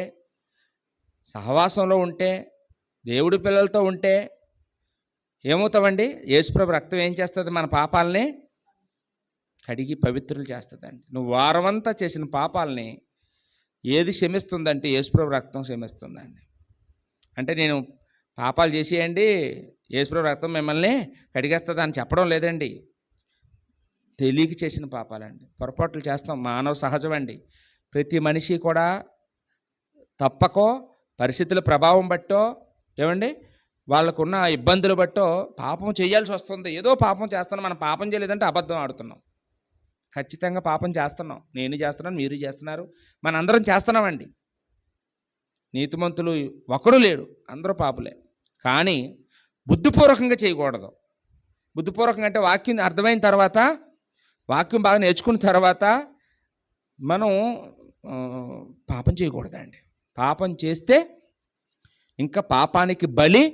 సహవాసంలో ఉంటే, దేవుడి పిల్లలతో ఉంటే ఏమవుతామండి? యేసుప్రభు రక్తం ఏం చేస్తుంది? మన పాపాలని కడిగి పవిత్రులు చేస్తుందండి. నువ్వు వారమంతా చేసిన పాపాలని ఏది క్షమిస్తుందంటే యేసుప్రభు రక్తం క్షమిస్తుందండి. అంటే నేను పాపాలు చేసేయండి, యేసుప్రభు రక్తం మిమ్మల్ని కడిగేస్తుంది అని చెప్పడం లేదండి. తెలియక చేసిన పాపాలండి. పొరపాట్లు చేస్తాం, మానవ సహజమండి. ప్రతి మనిషి కూడా తప్పకో పరిస్థితుల ప్రభావం బట్టో ఏమండి వాళ్ళకున్న ఇబ్బందులు బట్టో పాపం చేయాల్సి వస్తుంది. ఏదో పాపం చేస్తున్నాం. మనం పాపం చేయలేదంటే అబద్ధం ఆడుతున్నాం. ఖచ్చితంగా పాపం చేస్తున్నాం. నేను చేస్తున్నాను, మీరు చేస్తున్నారు, మనందరం చేస్తున్నామండి. నీతిమంతులు ఒకడు లేడు, అందరూ పాపులే. కానీ బుద్ధిపూర్వకంగా చేయకూడదు. బుద్ధిపూర్వకంగా అంటే వాక్యం అర్థమైన తర్వాత, వాక్యం బాగా నేర్చుకున్న తర్వాత మనం పాపం చేయకూడదండి. పాపం చేస్తే ఇంకా పాపానికి బలి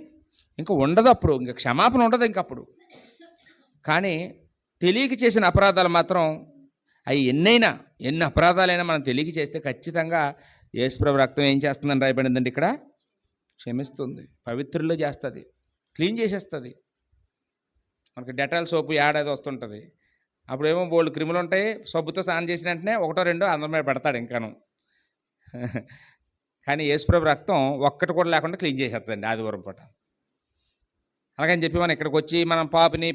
ఇంకా ఉండదు. అప్పుడు ఇంకా క్షమాపణ ఉండదు ఇంకప్పుడు. కానీ తెలియక చేసిన అపరాధాలు మాత్రం అవి ఎన్ని అపరాధాలైనా మనం తెలియక చేస్తే ఖచ్చితంగా యేసుప్రభు రక్తం ఏం చేస్తుందని రాయబడిందండి ఇక్కడ? క్షమిస్తుంది, పవిత్రుల్లో చేస్తుంది, క్లీన్ చేసేస్తుంది. మనకి డెటాల్ సోపు ఏడాది వస్తుంటుంది. అప్పుడేమో బోల్డ్ క్రిములు ఉంటాయి. సబ్బుతో స్నానం చేసిన వెంటనే ఒకటో రెండో అందరి మీద పెడతాడు ఇంకాను. కానీ యేసుప్రభు రక్తం ఒక్కటి కూడా లేకుండా క్లీన్ చేసేస్తుందండి ఆదివారం పూట. అలాగని చెప్పి మనం ఇక్కడికి వచ్చి మనం పాపిని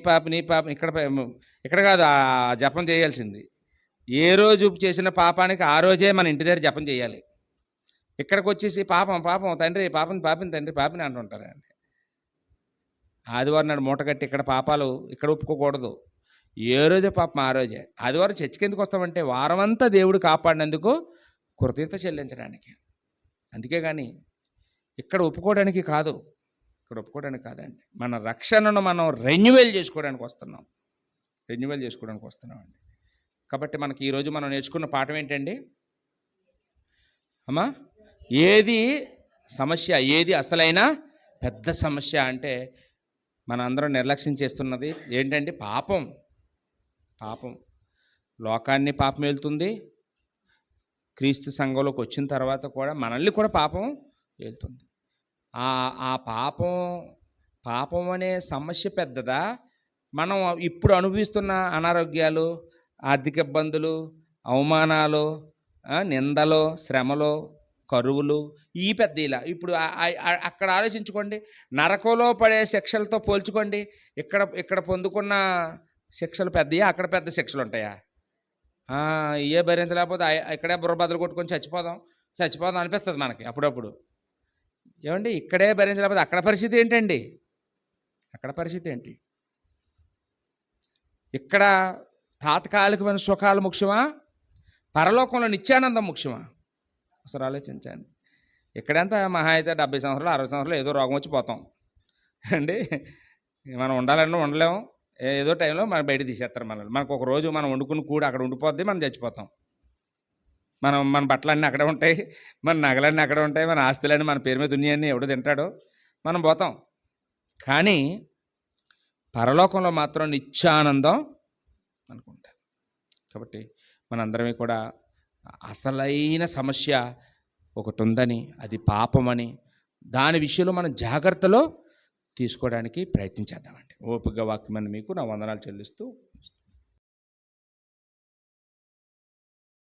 ఇక్కడ కాదు ఆ జపం చేయాల్సింది. ఏ రోజు చేసిన పాపానికి ఆ రోజే మన ఇంటి దగ్గర జపం చేయాలి. ఇక్కడికి వచ్చేసి పాపం తండ్రి, పాపిని తండ్రి, పాపిని అంటుంటారండి. ఆదివారం నాడు మూటగట్టి ఇక్కడ పాపాలు ఇక్కడ ఒప్పుకోకూడదు. ఏ రోజే పాపం ఆ రోజే. ఆదివారం చర్చికి ఎందుకు వస్తామంటే వారమంతా దేవుడు కాపాడినందుకు కృతజ్ఞత చెల్లించడానికి. అందుకే కానీ ఇక్కడ ఒప్పుకోవడానికి కాదు, ఇక్కడ ఒప్పుకోవడానికి కాదండి. మన రక్షణను మనం రెన్యువల్ చేసుకోవడానికి వస్తున్నామండి. కాబట్టి మనకి ఈరోజు మనం నేర్చుకున్న పాఠం ఏంటండి అమ్మా? ఏది సమస్య, ఏది అసలైన పెద్ద సమస్య అంటే మన అందరం నిర్లక్ష్యం చేస్తున్నది ఏంటండి? పాపం. లోకాన్ని పాపం వెళ్తుంది. క్రీస్తు సంఘంలోకి వచ్చిన తర్వాత కూడా మనల్ని కూడా పాపం వెళ్తుంది. ఆ పాపం అనే సమస్య పెద్దదా? మనం ఇప్పుడు అనుభవిస్తున్న అనారోగ్యాలు, ఆర్థిక ఇబ్బందులు, అవమానాలు, నిందలు, శ్రమలు, కరువులు, ఈ పెద్ద ఇలా ఇప్పుడు అక్కడ ఆలోచించుకోండి. నరకంలో పడే శిక్షలతో పోల్చుకోండి. ఇక్కడ పొందుకున్న శిక్షలు పెద్దయా, అక్కడ పెద్ద శిక్షలు ఉంటాయా? ఇవే భరించలేకపోతే ఇక్కడే బుర్ర బదులు కొట్టుకొని చచ్చిపోదాం అనిపిస్తుంది మనకి అప్పుడప్పుడు. ఏమండి ఇక్కడే భరించలేకపోతే అక్కడ పరిస్థితి ఏంటండి? అక్కడ పరిస్థితి ఏంటి? ఇక్కడ తాత్కాలికమైన సుఖాలు ముఖ్యమా, పరలోకంలో నిత్యానందం ముఖ్యమా? అసలు ఆలోచించండి. ఇక్కడంతా మహా అయితే 70 సంవత్సరాలు 60 సంవత్సరాలు ఏదో రోగం వచ్చి పోతాం అండి. మనం ఉండాలన్నా ఉండలేము. ఏదో టైంలో మనం బయట తీసేస్తారు మనల్ని. మనకు ఒక రోజు మనం వండుకుని కూడి అక్కడ ఉండిపోద్ది, మనం చచ్చిపోతాం. మన బట్టలన్నీ అక్కడే ఉంటాయి, మన నగలన్నీ అక్కడే ఉంటాయి, మన ఆస్తులన్నీ మన పేరు మీద ఉన్నాయన్నీ ఎవడు తింటాడో, మనం పోతాం. కానీ పరలోకంలో మాత్రం నిత్యానందం అనుకుంటారు. కాబట్టి మనందరమే కూడా అసలైన సమస్య ఒకటి ఉందని, అది పాపమని, దాని విషయంలో మనం జాగ్రత్తలో తీసుకోవడానికి ప్రయత్నించేద్దామండి. ఓపికగా వాక్యమని మీకు నా వందనాలు చెల్లిస్తూ